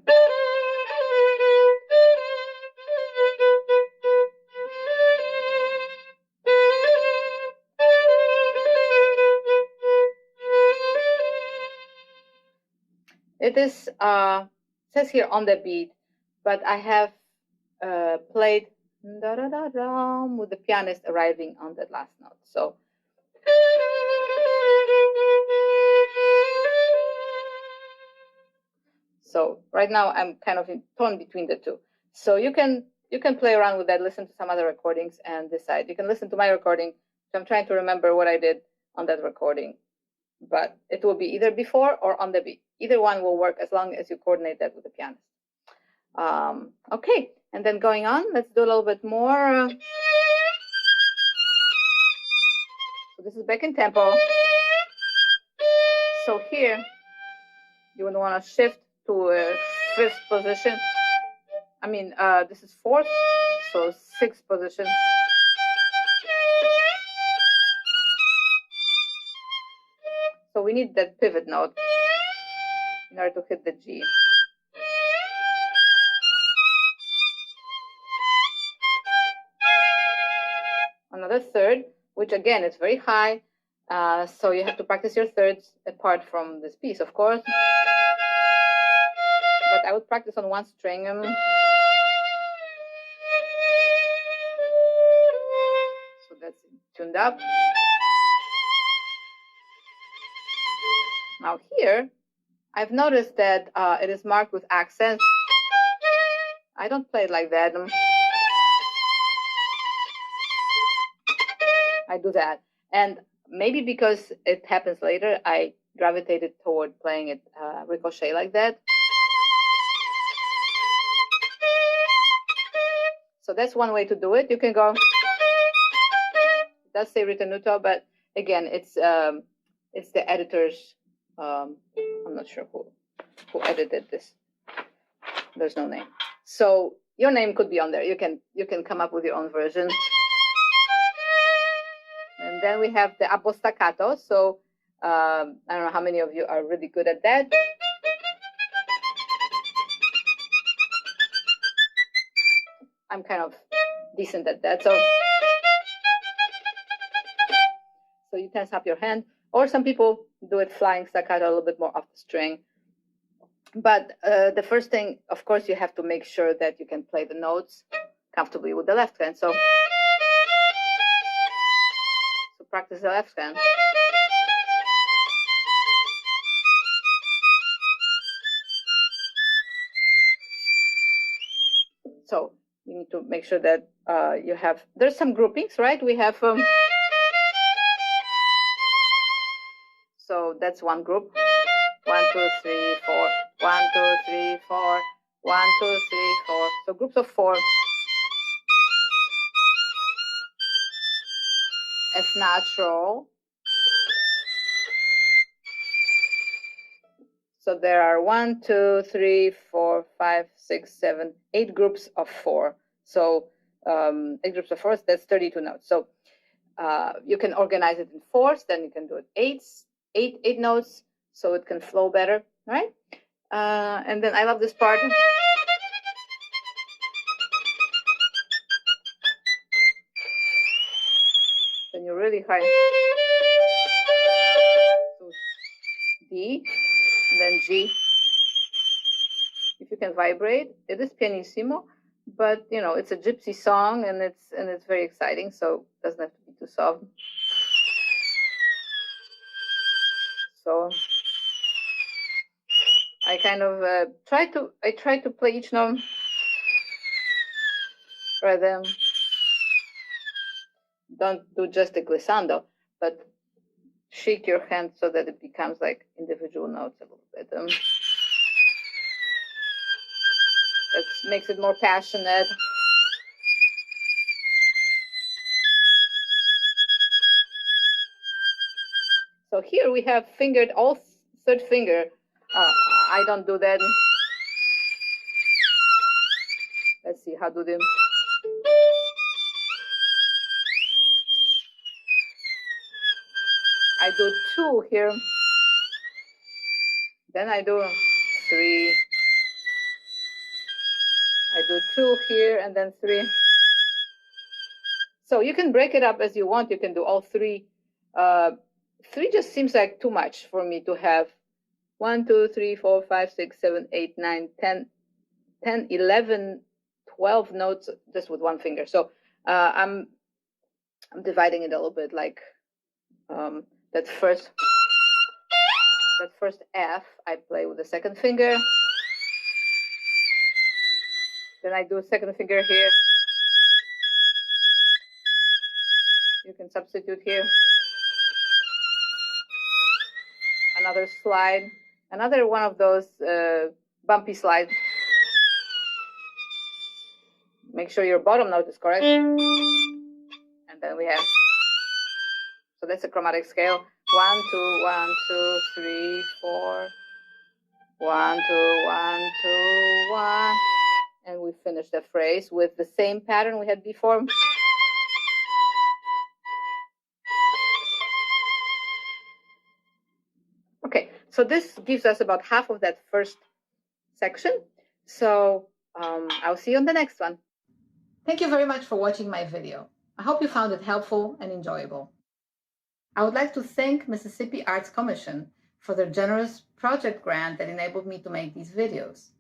It is says here on the beat, but I have played da da da da with the pianist arriving on that last note. So right now I'm kind of torn between the two. So you can play around with that, listen to some other recordings and decide. You can listen to my recording. I'm trying to remember what I did on that recording, but it will be either before or on the beat. Either one will work as long as you coordinate that with the pianist. Okay, and then going on, let's do a little bit more. So this is back in tempo. So here, you would want to shift to a 5th position. I mean, this is 4th, so 6th position. So we need that pivot note in order to hit the G. Another 3rd, which again is very high, so you have to practice your 3rds apart from this piece, of course. But I would practice on one string. So that's tuned up. Now here, I've noticed that it is marked with accents. I don't play it like that. I do that. And maybe because it happens later, I gravitated toward playing it ricochet like that. So that's one way to do it. You can go, it does say ritenuto, but again, it's the editor's, I'm not sure who edited this. There's no name. So your name could be on there. You can come up with your own version. And then we have the apostaccato. So I don't know how many of you are really good at that. I'm kind of decent at that. So you tense up your hand, or some people do it flying staccato a little bit more off the string. But the first thing, of course, you have to make sure that you can play the notes comfortably with the left hand. So practice the left hand. So you need to make sure that you have, there's some groupings, right? We have, so that's one group. 1, 2, 3, 4. 1, 2, 3, 4. 1, 2, 3, 4. So groups of 4. F natural. So there are 1, 2, 3, 4, 5, 6, 7, 8 groups of 4. So 8 groups of 4, that's 32 notes. So you can organize it in 4s, then you can do it 8 notes, so it can flow better, right? And then I love this part. Then you're really high. So D, and then G. If you can vibrate, it is pianissimo, but you know it's a gypsy song, and it's very exciting, so it doesn't have to be too soft. So I kind of try to play each note rather than don't do just a glissando, but shake your hand so that it becomes like individual notes a little bit. That makes it more passionate. So here we have fingered all third finger. I don't do that. Let's see, how do they? I do 2 here. Then I do 3. I do 2 here and then 3. So you can break it up as you want. You can do all 3. 3 just seems like too much for me to have 1, 2, 3, 4, 5, 6, 7, 8, 9, 10, 11, 12 notes just with one finger. So I'm dividing it a little bit, like that first F I play with the second finger. Then I do a second finger here. You can substitute here. Another slide, another one of those bumpy slides. Make sure your bottom note is correct. And then we have, so that's a chromatic scale. 1, 2, 1, 2, 3, 4. 1, 2, 1, 2, 1. And we finish the phrase with the same pattern we had before. Okay, so this gives us about half of that first section. So I'll see you on the next one. Thank you very much for watching my video. I hope you found it helpful and enjoyable. I would like to thank Mississippi Arts Commission for their generous project grant that enabled me to make these videos.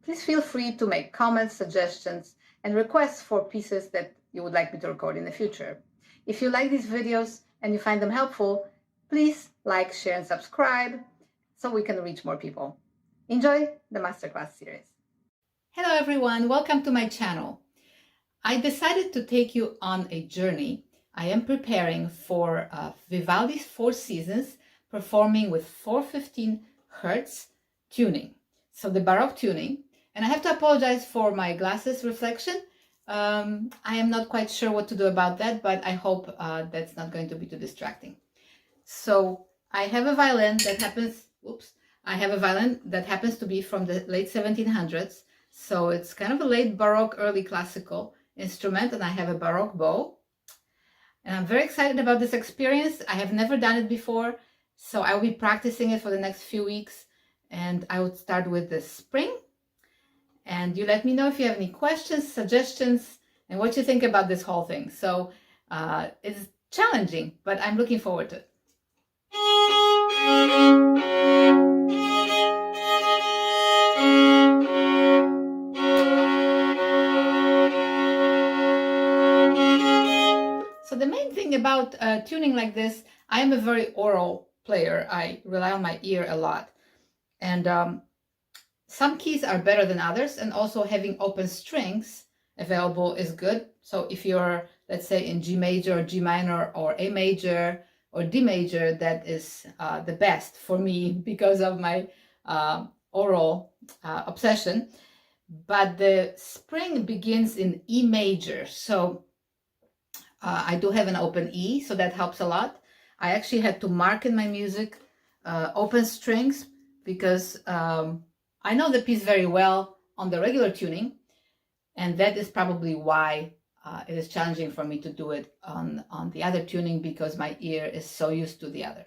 Please feel free to make comments, suggestions, and requests for pieces that you would like me to record in the future. If you like these videos and you find them helpful, please like, share, and subscribe so we can reach more people. Enjoy the masterclass series. Hello everyone, welcome to my channel. I decided to take you on a journey. I am preparing for Vivaldi's Four Seasons, performing with 415 Hertz tuning. So the Baroque tuning. And I have to apologize for my glasses reflection. I am not quite sure what to do about that, but I hope that's not going to be too distracting. So I have a violin that happens, I have a violin that happens to be from the late 1700s. So it's kind of a late Baroque, early classical instrument, and I have a Baroque bow. And I'm very excited about this experience. I have never done it before, so I will be practicing it for the next few weeks. And I would start with the spring. And you let me know if you have any questions, suggestions, and what you think about this whole thing. So it's challenging, but I'm looking forward to it. So the main thing about tuning like this, I am a very oral player. I rely on my ear a lot. And some keys are better than others, and also having open strings available is good. So if you're, let's say, in G major or G minor or A major or D major, that is the best for me because of my oral obsession. But the spring begins in E major, so I do have an open E, so that helps a lot. I actually had to mark in my music open strings because I know the piece very well on the regular tuning, and that is probably why it is challenging for me to do it on the other tuning, because my ear is so used to the other.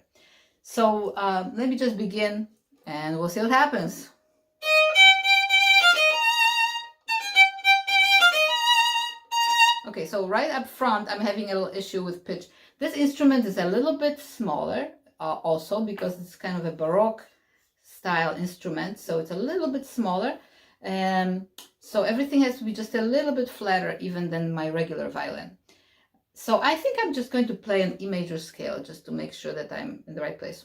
So let me just begin and we'll see what happens. Okay, so right up front, I'm having a little issue with pitch. This instrument is a little bit smaller also because it's kind of a Baroque style instrument, so it's a little bit smaller. So everything has to be just a little bit flatter even than my regular violin. So I think I'm just going to play an E major scale just to make sure that I'm in the right place.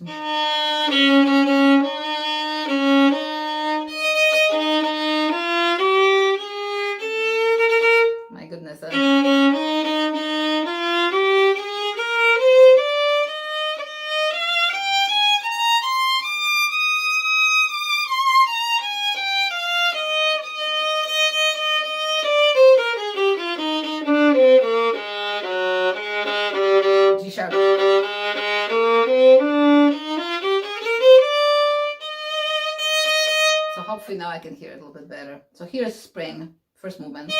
My goodness. G sharp. So hopefully now I can hear it a little bit better. So here's spring, first movement.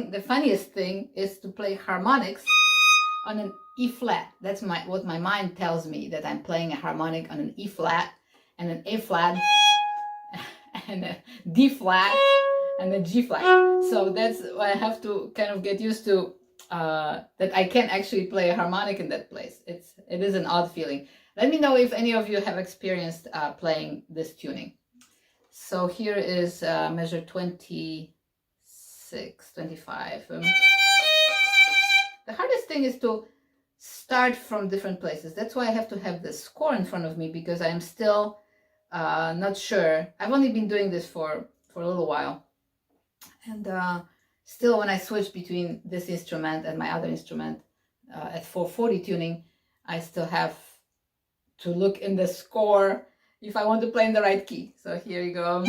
The funniest thing is to play harmonics on an E flat. That's what my mind tells me, that I'm playing a harmonic on an E flat and an A flat and a D flat and a G flat. So that's what I have to kind of get used to, that I can actually play a harmonic in that place. It is an odd feeling. Let me know if any of you have experienced playing this tuning. So here is measure 26, 25. The hardest thing is to start from different places. That's why I have to have the score in front of me, because I am still not sure. I've only been doing this for a little while. And still, when I switch between this instrument and my other instrument at 440 tuning, I still have to look in the score if I want to play in the right key. So here you go.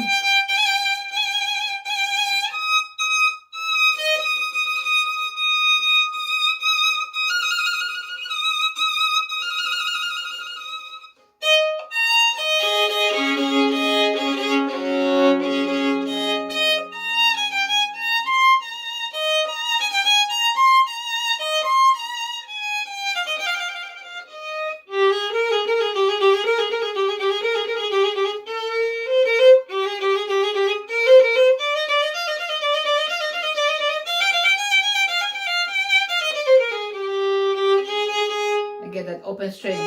get that open string.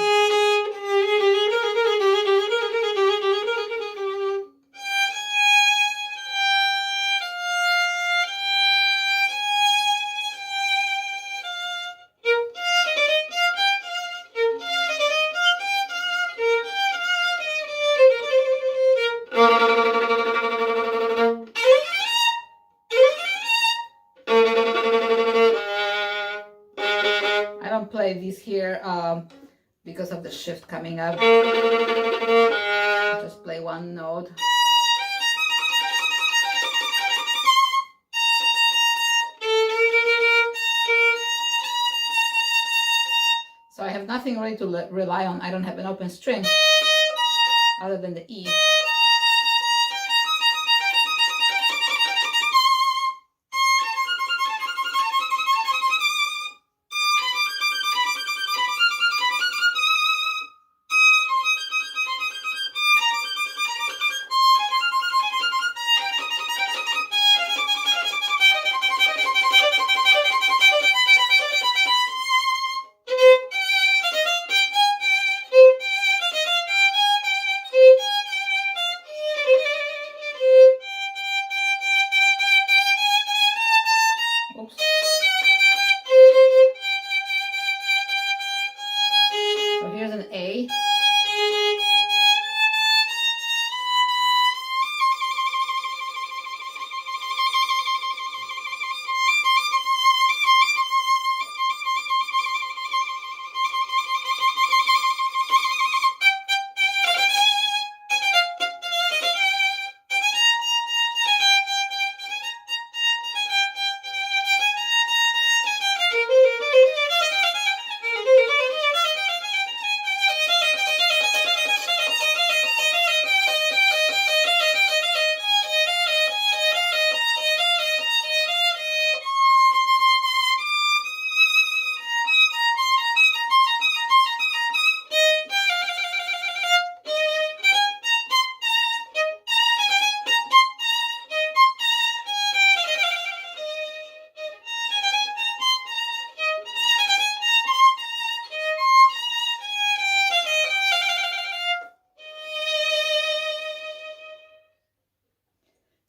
Play these here because of the shift coming up. Just play one note. So I have nothing really to rely on. I don't have an open string other than the E.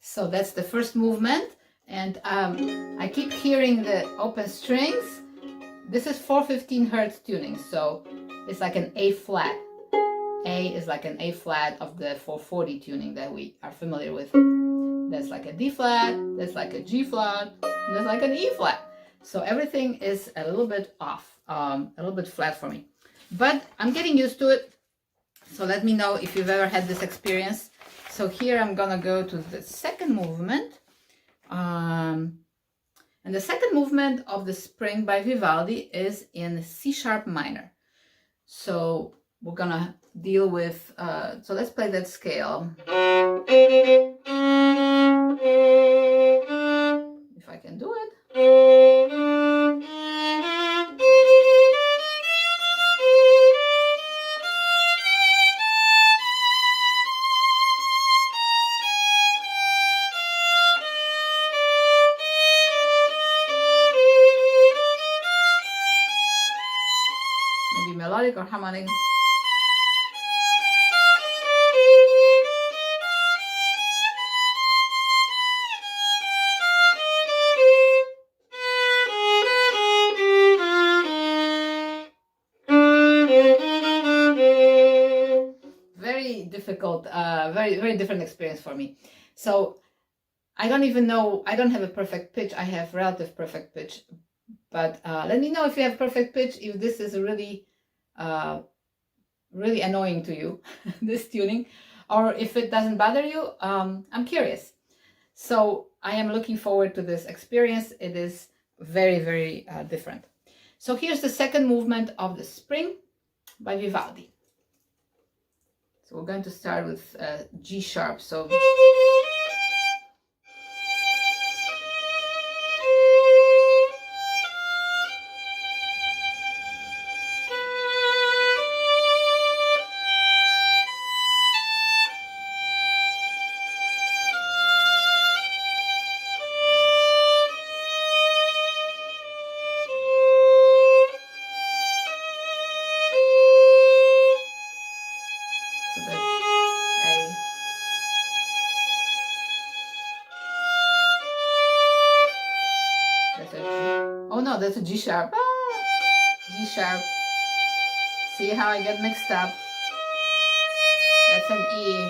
So that's the first movement, and I keep hearing the open strings. This is 415 Hertz tuning, so it's like an A flat. A is like an A flat of the 440 tuning that we are familiar with. There's like a D flat, there's like a G flat, and there's like an E flat. So everything is a little bit off, a little bit flat for me. But I'm getting used to it, so let me know if you've ever had this experience. So here I'm gonna go to the second movement. And the second movement of the Spring by Vivaldi is in C sharp minor. So we're gonna deal with, so let's play that scale. If I can do it. Melodic or harmonic. Very difficult, very different experience for me. So I don't even know, I don't have a perfect pitch, I have relative perfect pitch. But let me know if you have perfect pitch, if this is really really annoying to you, this tuning, or if it doesn't bother you. I'm curious. So I am looking forward to this experience. It is very, very different. So here's the second movement of the Spring by Vivaldi. So we're going to start with G sharp. So that's a G sharp. Ah, G sharp. See how I get mixed up? That's an E.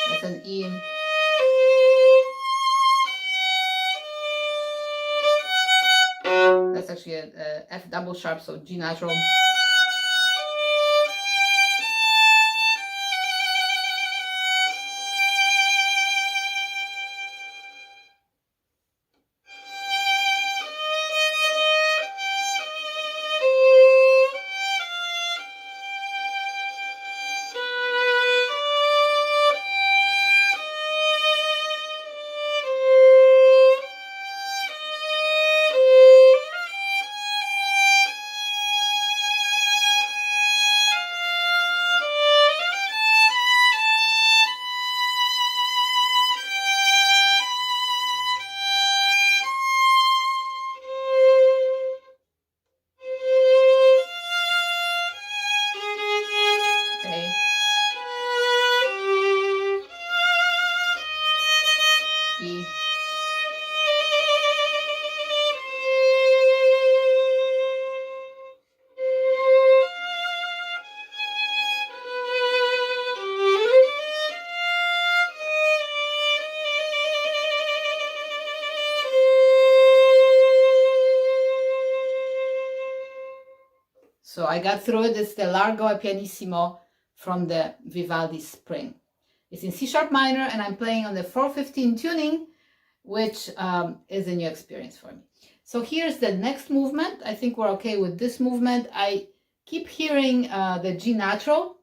That's an E. That's actually a F double sharp, so G natural. So I got through it. It's the Largo e Pianissimo from the Vivaldi Spring. It's in C sharp minor, and I'm playing on the 415 tuning, which is a new experience for me. So here's the next movement. I think we're okay with this movement. I keep hearing the G natural,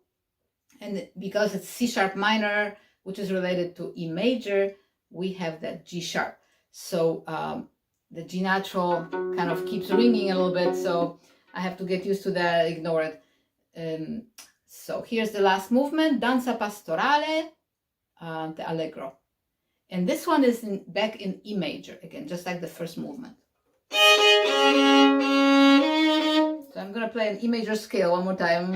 and because it's C sharp minor, which is related to E major, we have that G sharp. So the G natural kind of keeps ringing a little bit, so I have to get used to that, ignore it. So here's the last movement, Danza Pastorale, the Allegro. And this one is back in E major, again, just like the first movement. So I'm going to play an E major scale one more time.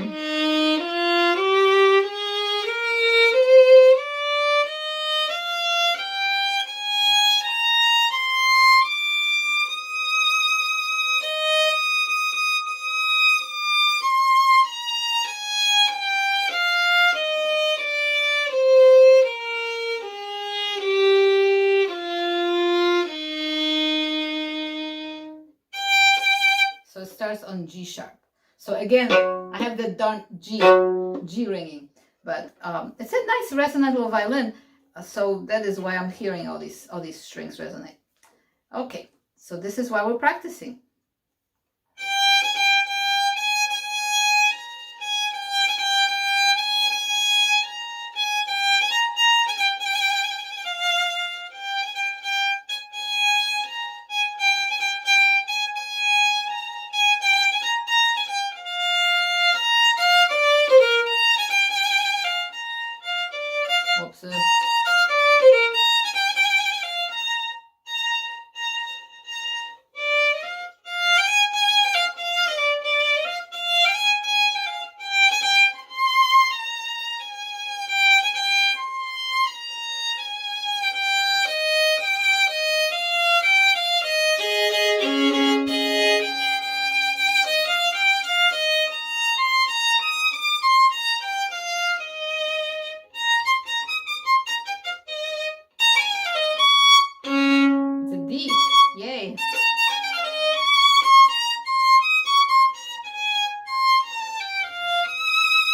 On G sharp. So again, I have the darn G ringing, but it's a nice resonant little violin, so that is why I'm hearing all these strings resonate. Okay, so this is why we're practicing.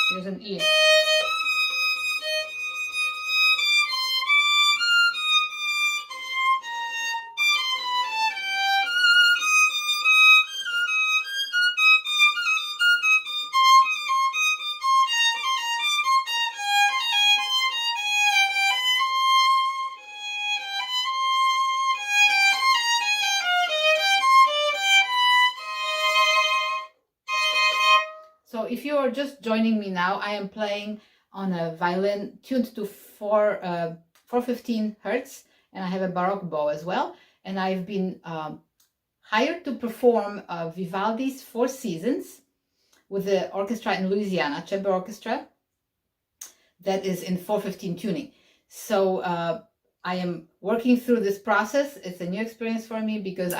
Here's an E. So if you are just joining me now, I am playing on a violin tuned to 415 hertz, and I have a Baroque bow as well. And I've been hired to perform Vivaldi's Four Seasons with the orchestra in Louisiana, chamber orchestra, that is in 415 tuning. So I am working through this process. It's a new experience for me because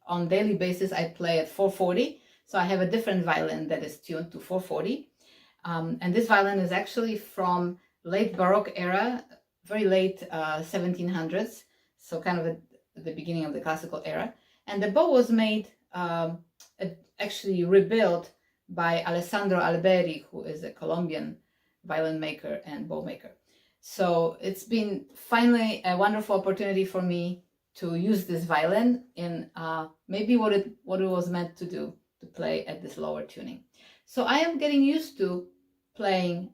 on daily basis, I play at 440. So I have a different violin that is tuned to 440. And this violin is actually from late Baroque era, very late 1700s. So kind of at the beginning of the classical era. And the bow was made, actually rebuilt by Alessandro Alberi, who is a Colombian violin maker and bow maker. So it's been finally a wonderful opportunity for me to use this violin in maybe what it was meant to do, to play at this lower tuning. So I am getting used to playing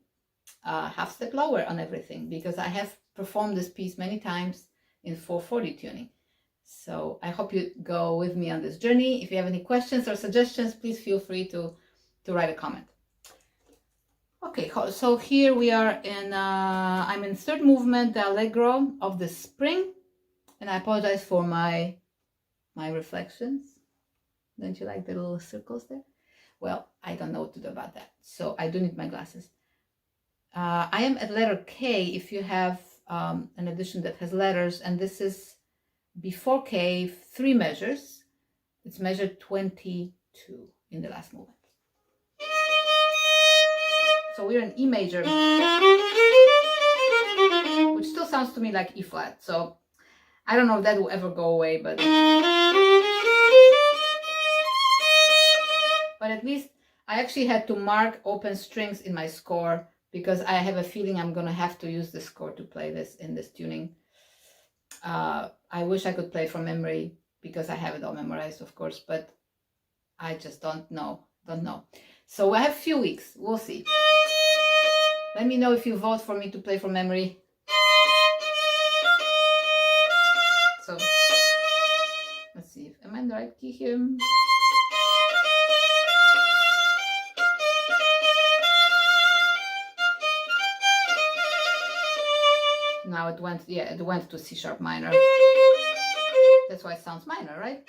half step lower on everything because I have performed this piece many times in 440 tuning. So I hope you go with me on this journey. If you have any questions or suggestions, please feel free to write a comment. Okay, so here we are in, I'm in third movement, the Allegro of the spring. And I apologize for my reflections. Don't you like the little circles there? Well, I don't know what to do about that. So I do need my glasses. I am at letter K if you have an edition that has letters. And this is before K, 3 measures. It's measure 22 in the last movement. So we're in E major, which still sounds to me like E flat. So I don't know if that will ever go away, but at least I actually had to mark open strings in my score because I have a feeling I'm going to have to use this score to play this in this tuning. I wish I could play from memory because I have it all memorized, of course, but I just don't know. So I have a few weeks. We'll see. Let me know if you vote for me to play from memory. So let's see. Am I in the right key here? Now it went to C sharp minor. That's why it sounds minor, right?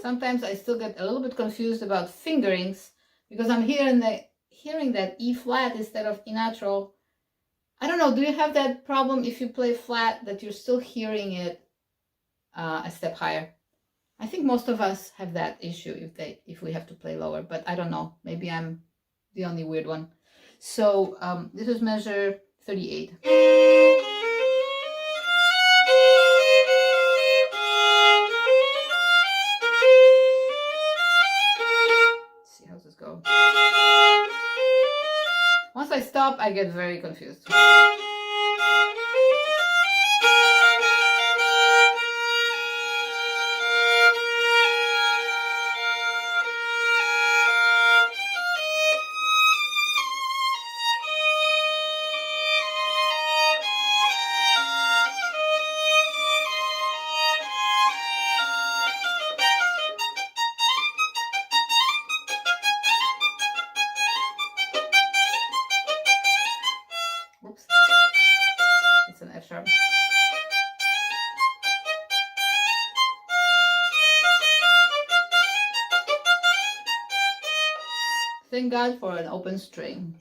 Sometimes I still get a little bit confused about fingerings because I'm hearing that E flat instead of E natural. I don't know, do you have that problem if you play flat that you're still hearing it a step higher? I think most of us have that issue if we have to play lower, but I don't know. Maybe I'm the only weird one. So this is measure 38. Go. Once I stop, I get very confused. Oops. It's an F sharp. Thank God for an open string.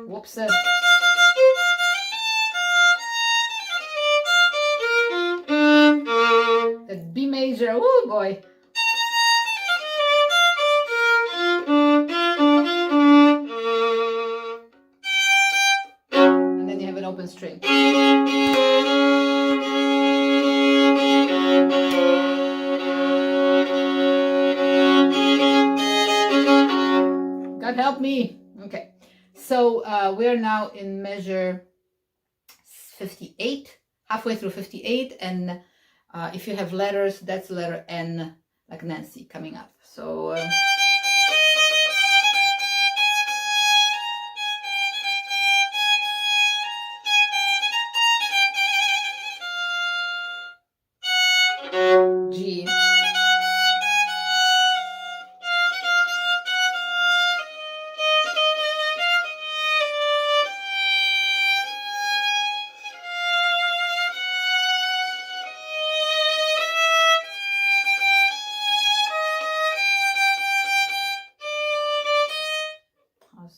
Whoops. The B major, oh boy. open string. God help me. Okay, so we're now in measure 58, halfway through 58, and if you have letters, that's letter N, like Nancy, coming up. So G,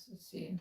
let's see.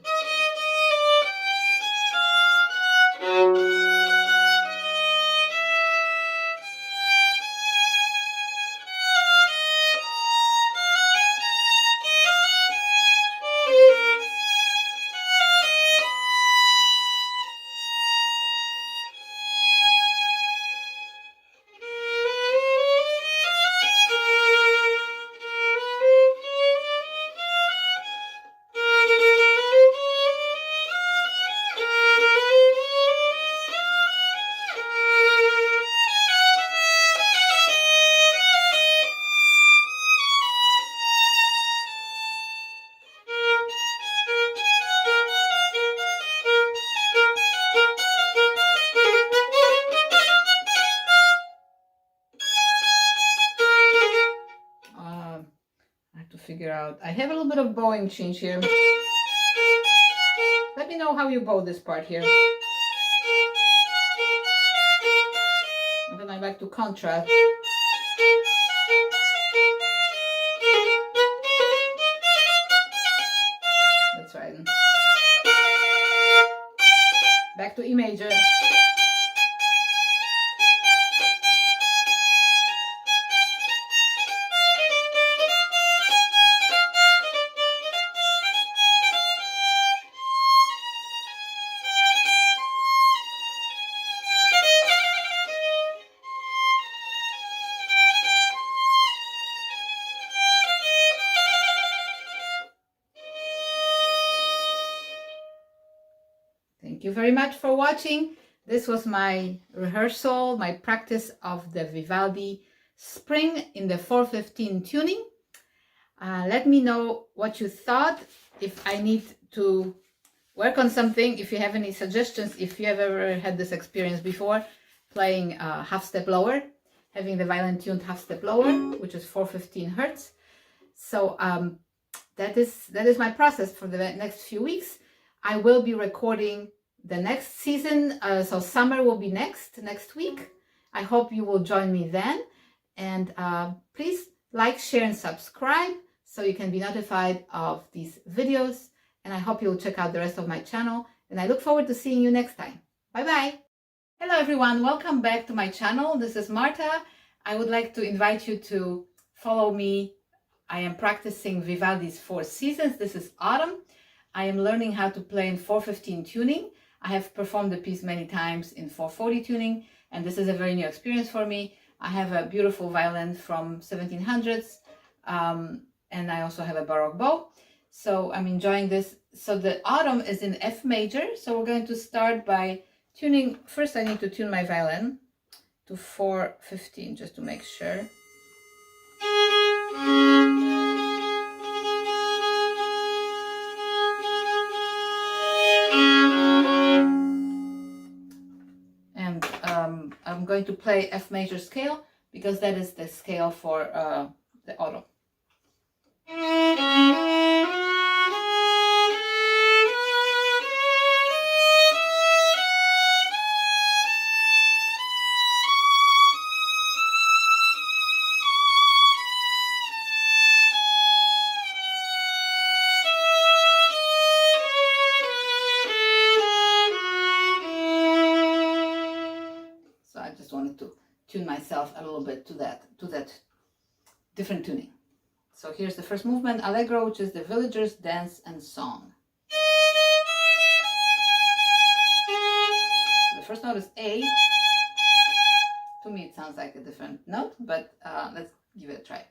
Figure out. I have a little bit of bowing change here. Let me know how you bow this part here. And then I like to contrast. That's right. Back to E major. Thank you very much for watching. This was my rehearsal, my practice of the Vivaldi Spring in the 415 tuning. Let me know what you thought, if I need to work on something, if you have any suggestions, if you have ever had this experience before, playing half step lower, having the violin tuned half step lower, which is 415 Hertz. So that is my process for the next few weeks. I will be recording the next season, so summer will be next week. I hope you will join me then. And please like, share, and subscribe so you can be notified of these videos. And I hope you'll check out the rest of my channel. And I look forward to seeing you next time. Bye-bye. Hello, everyone. Welcome back to my channel. This is Marta. I would like to invite you to follow me. I am practicing Vivaldi's Four Seasons. This is autumn. I am learning how to play in 415 tuning. I have performed the piece many times in 440 tuning, and this is a very new experience for me. I have a beautiful violin from 1700s, and I also have a Baroque bow. So I'm enjoying this. So the autumn is in F major. So we're going to start by tuning. First, I need to tune my violin to 415 just to make sure. I'm going to play F major scale because that is the scale for the autumn. Tune myself a little bit to that different tuning. So here's the first movement, Allegro, which is the villagers' dance and song. note is A. To me, it sounds like a different note, but let's give it a try.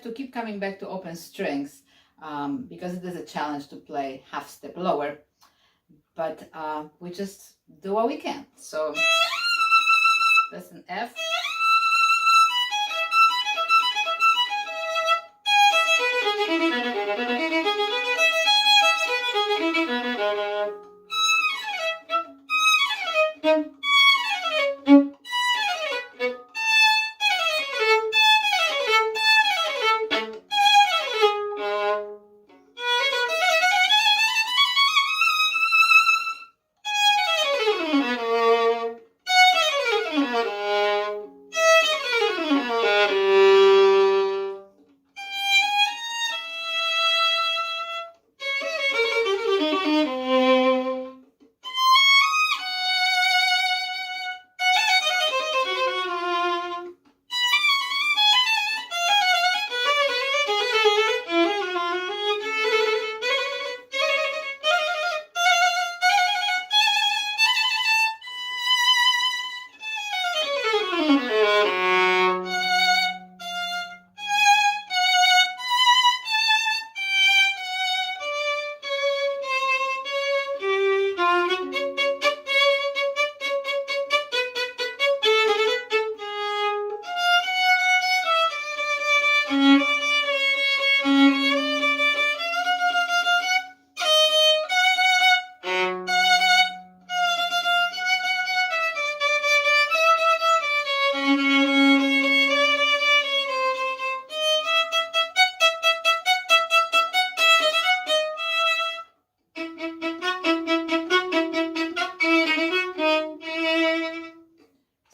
To keep coming back to open strings because it is a challenge to play half step lower, but we just do what we can. So that's an F.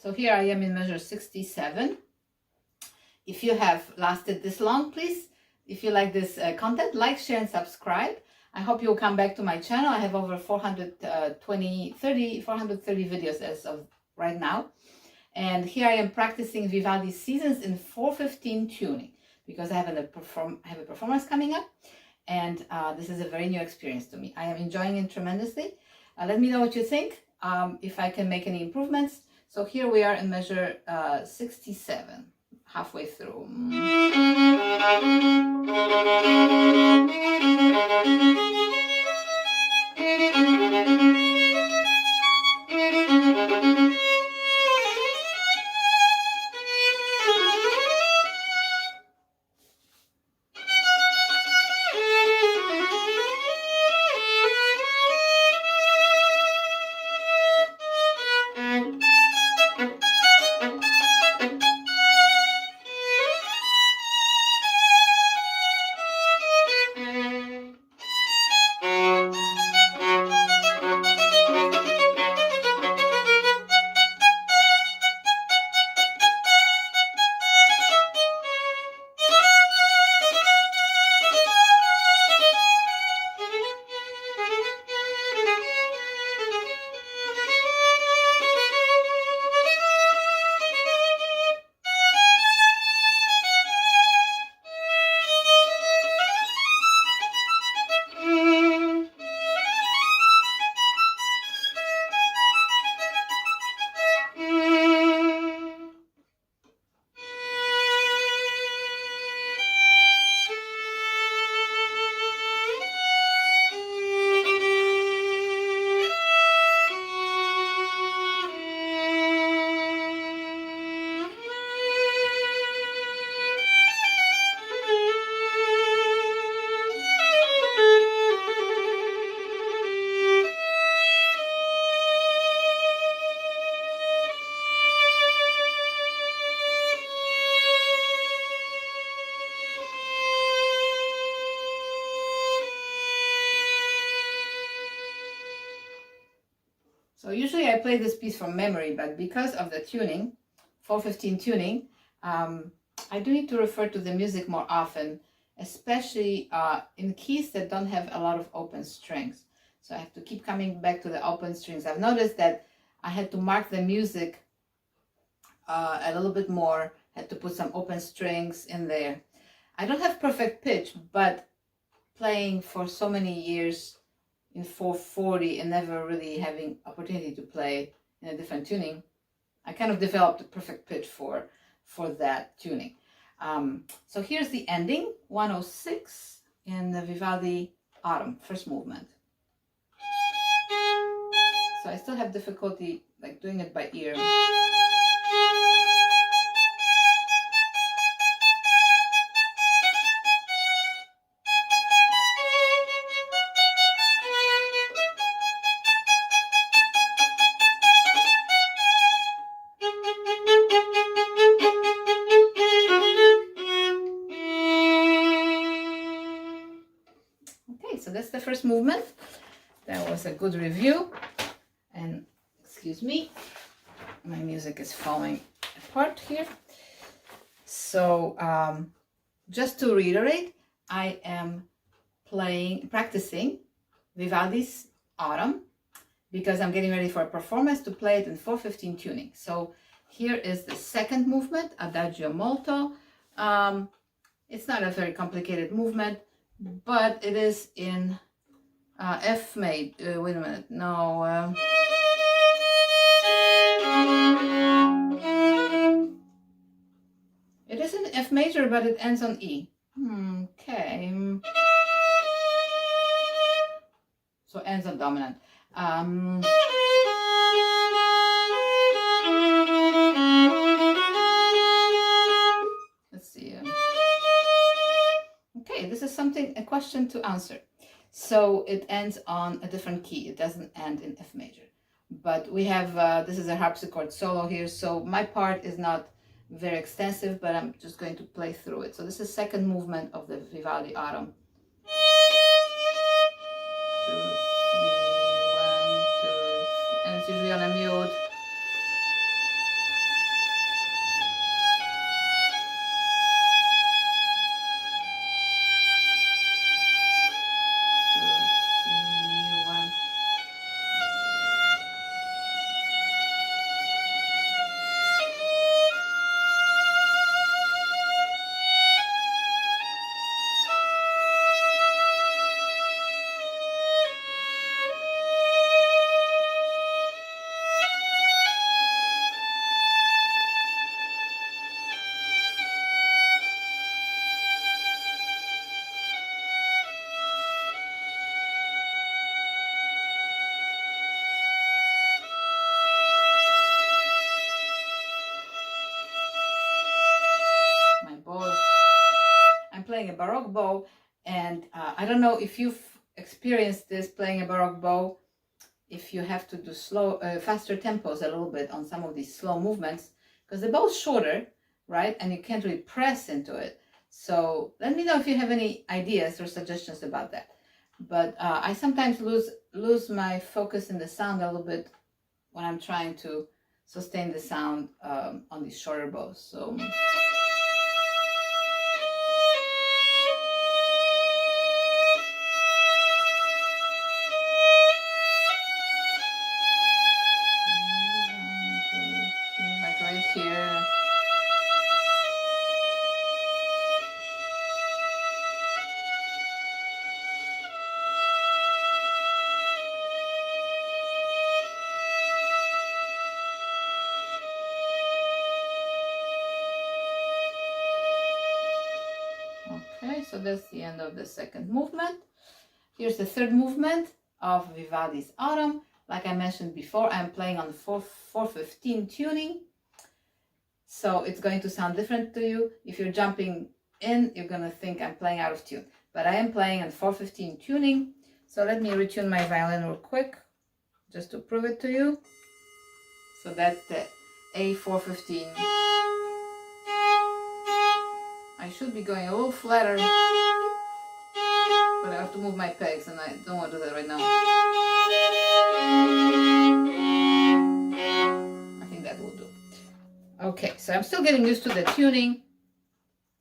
So here I am in measure 67. If you have lasted this long, please, if you like this content, like, share, and subscribe. I hope you'll come back to my channel. I have over 430 videos as of right now. And here I am practicing Vivaldi's Seasons in 4/15 tuning because I have a performance coming up, and this is a very new experience to me. I am enjoying it tremendously. Let me know what you think, if I can make any improvements. So here we are in measure 67, halfway through. So usually I play this piece from memory, but because of the tuning, 4/15 tuning, I do need to refer to the music more often, especially in keys that don't have a lot of open strings. So I have to keep coming back to the open strings. I've noticed that I had to mark the music a little bit more, had to put some open strings in there. I don't have perfect pitch, but playing for so many years in 440 and never really having opportunity to play in a different tuning, I kind of developed a perfect pitch for that tuning. So here's the ending, 106 in the Vivaldi Autumn, first movement. So I still have difficulty like doing it by ear. So that's the first movement. That was a good review. And excuse me, my music is falling apart here. So just to reiterate, I am practicing Vivaldi's Autumn because I'm getting ready for a performance to play it in 4/15 tuning. So here is the second movement, Adagio Molto. It's not a very complicated movement, but it is in F major. Wait a minute, no. It is in F major, but it ends on E. Okay. So ends on dominant. Let's see. Okay, this is a question to answer. So it ends on a different key. It doesn't end in F major. But we have, this is a harpsichord solo here, so my part is not very extensive, but I'm just going to play through it. So this is second movement of the Vivaldi Autumn. 2, 3, 1, 2, and it's usually on a mute. Playing a Baroque bow, and I don't know if you've experienced this playing a Baroque bow, if you have to do faster tempos a little bit on some of these slow movements, because the bow is shorter, right, and you can't really press into it. So let me know if you have any ideas or suggestions about that. But I sometimes lose my focus in the sound a little bit when I'm trying to sustain the sound on these shorter bows. So so that's the end of the second movement. Here's the third movement of Vivaldi's Autumn. Like I mentioned before, I'm playing on 4/15 tuning. So it's going to sound different to you. If you're jumping in, you're going to think I'm playing out of tune. But I am playing on 4/15 tuning. So let me retune my violin real quick, just to prove it to you. So that's the A 4/15. I should be going a little flatter, but I have to move my pegs and I don't want to do that right now. So I'm still getting used to the tuning,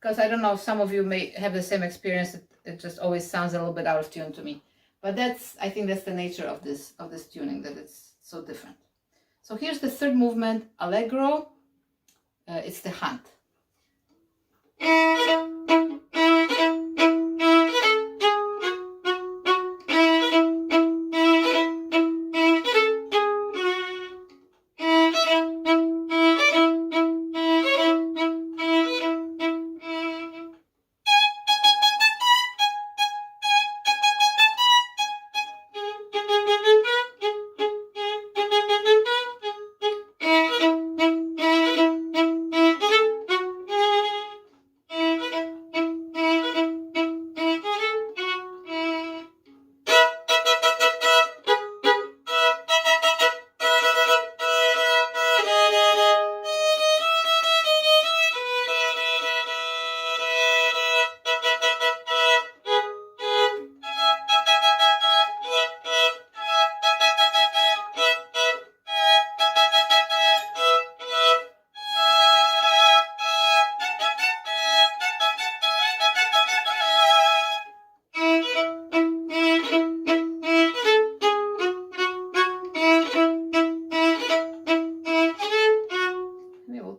because I don't know if some of you may have the same experience. It just always sounds a little bit out of tune to me. But I think that's the nature of this tuning, that it's so different. So here's the third movement, Allegro. It's the hunt.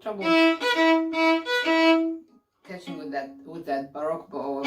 Trouble catching with that Baroque bow.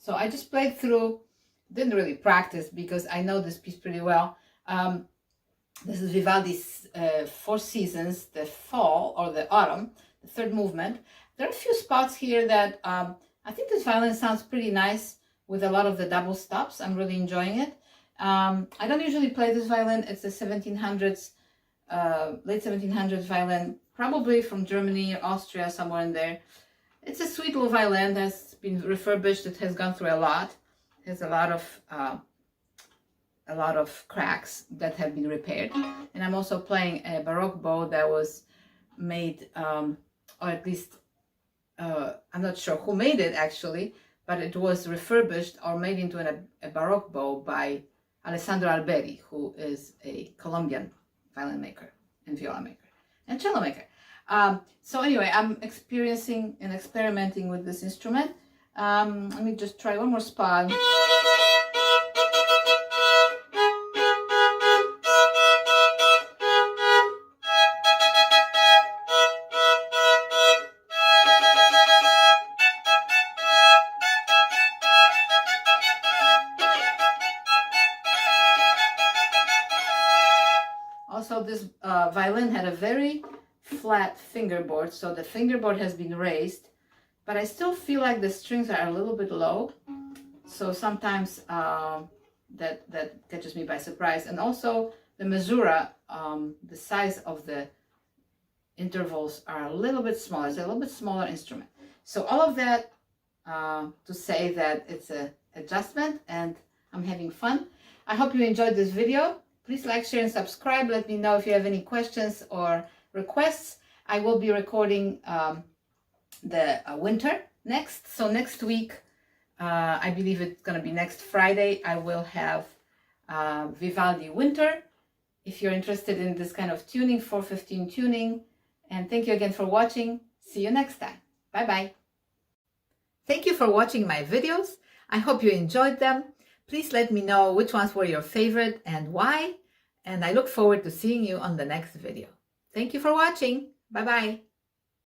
So I just played through, didn't really practice because I know this piece pretty well. This is Vivaldi's Four Seasons, the fall or the autumn, the third movement. There are a few spots here that I think this violin sounds pretty nice with a lot of the double stops. I'm really enjoying it. I don't usually play this violin. It's a 1700s, late 1700s violin, probably from Germany or Austria, somewhere in there. It's a sweet little violin that's been refurbished. It has gone through a lot. It has a lot of cracks that have been repaired. And I'm also playing a Baroque bow that was made, or at least I'm not sure who made it actually, but it was refurbished or made into a Baroque bow by Alessandro Alberi, who is a Colombian violin maker and viola maker and cello maker. So anyway, I'm experiencing and experimenting with this instrument. Let me just try one more spot. Also, this violin had a very flat fingerboard, so the fingerboard has been raised, but I still feel like the strings are a little bit low, so sometimes that catches me by surprise. And also the misura, the size of the intervals are a little bit smaller. It's a little bit smaller instrument. So all of that to say that it's an adjustment and I'm having fun. I hope you enjoyed this video. Please like, share, and subscribe. Let me know if you have any questions or requests. I will be recording the winter next. So next week, I believe it's going to be next Friday, I will have Vivaldi Winter. If you're interested in this kind of tuning, 415 tuning. And thank you again for watching. See you next time. Bye-bye. Thank you for watching my videos. I hope you enjoyed them. Please let me know which ones were your favorite and why. And I look forward to seeing you on the next video. Thank you for watching. Bye-bye.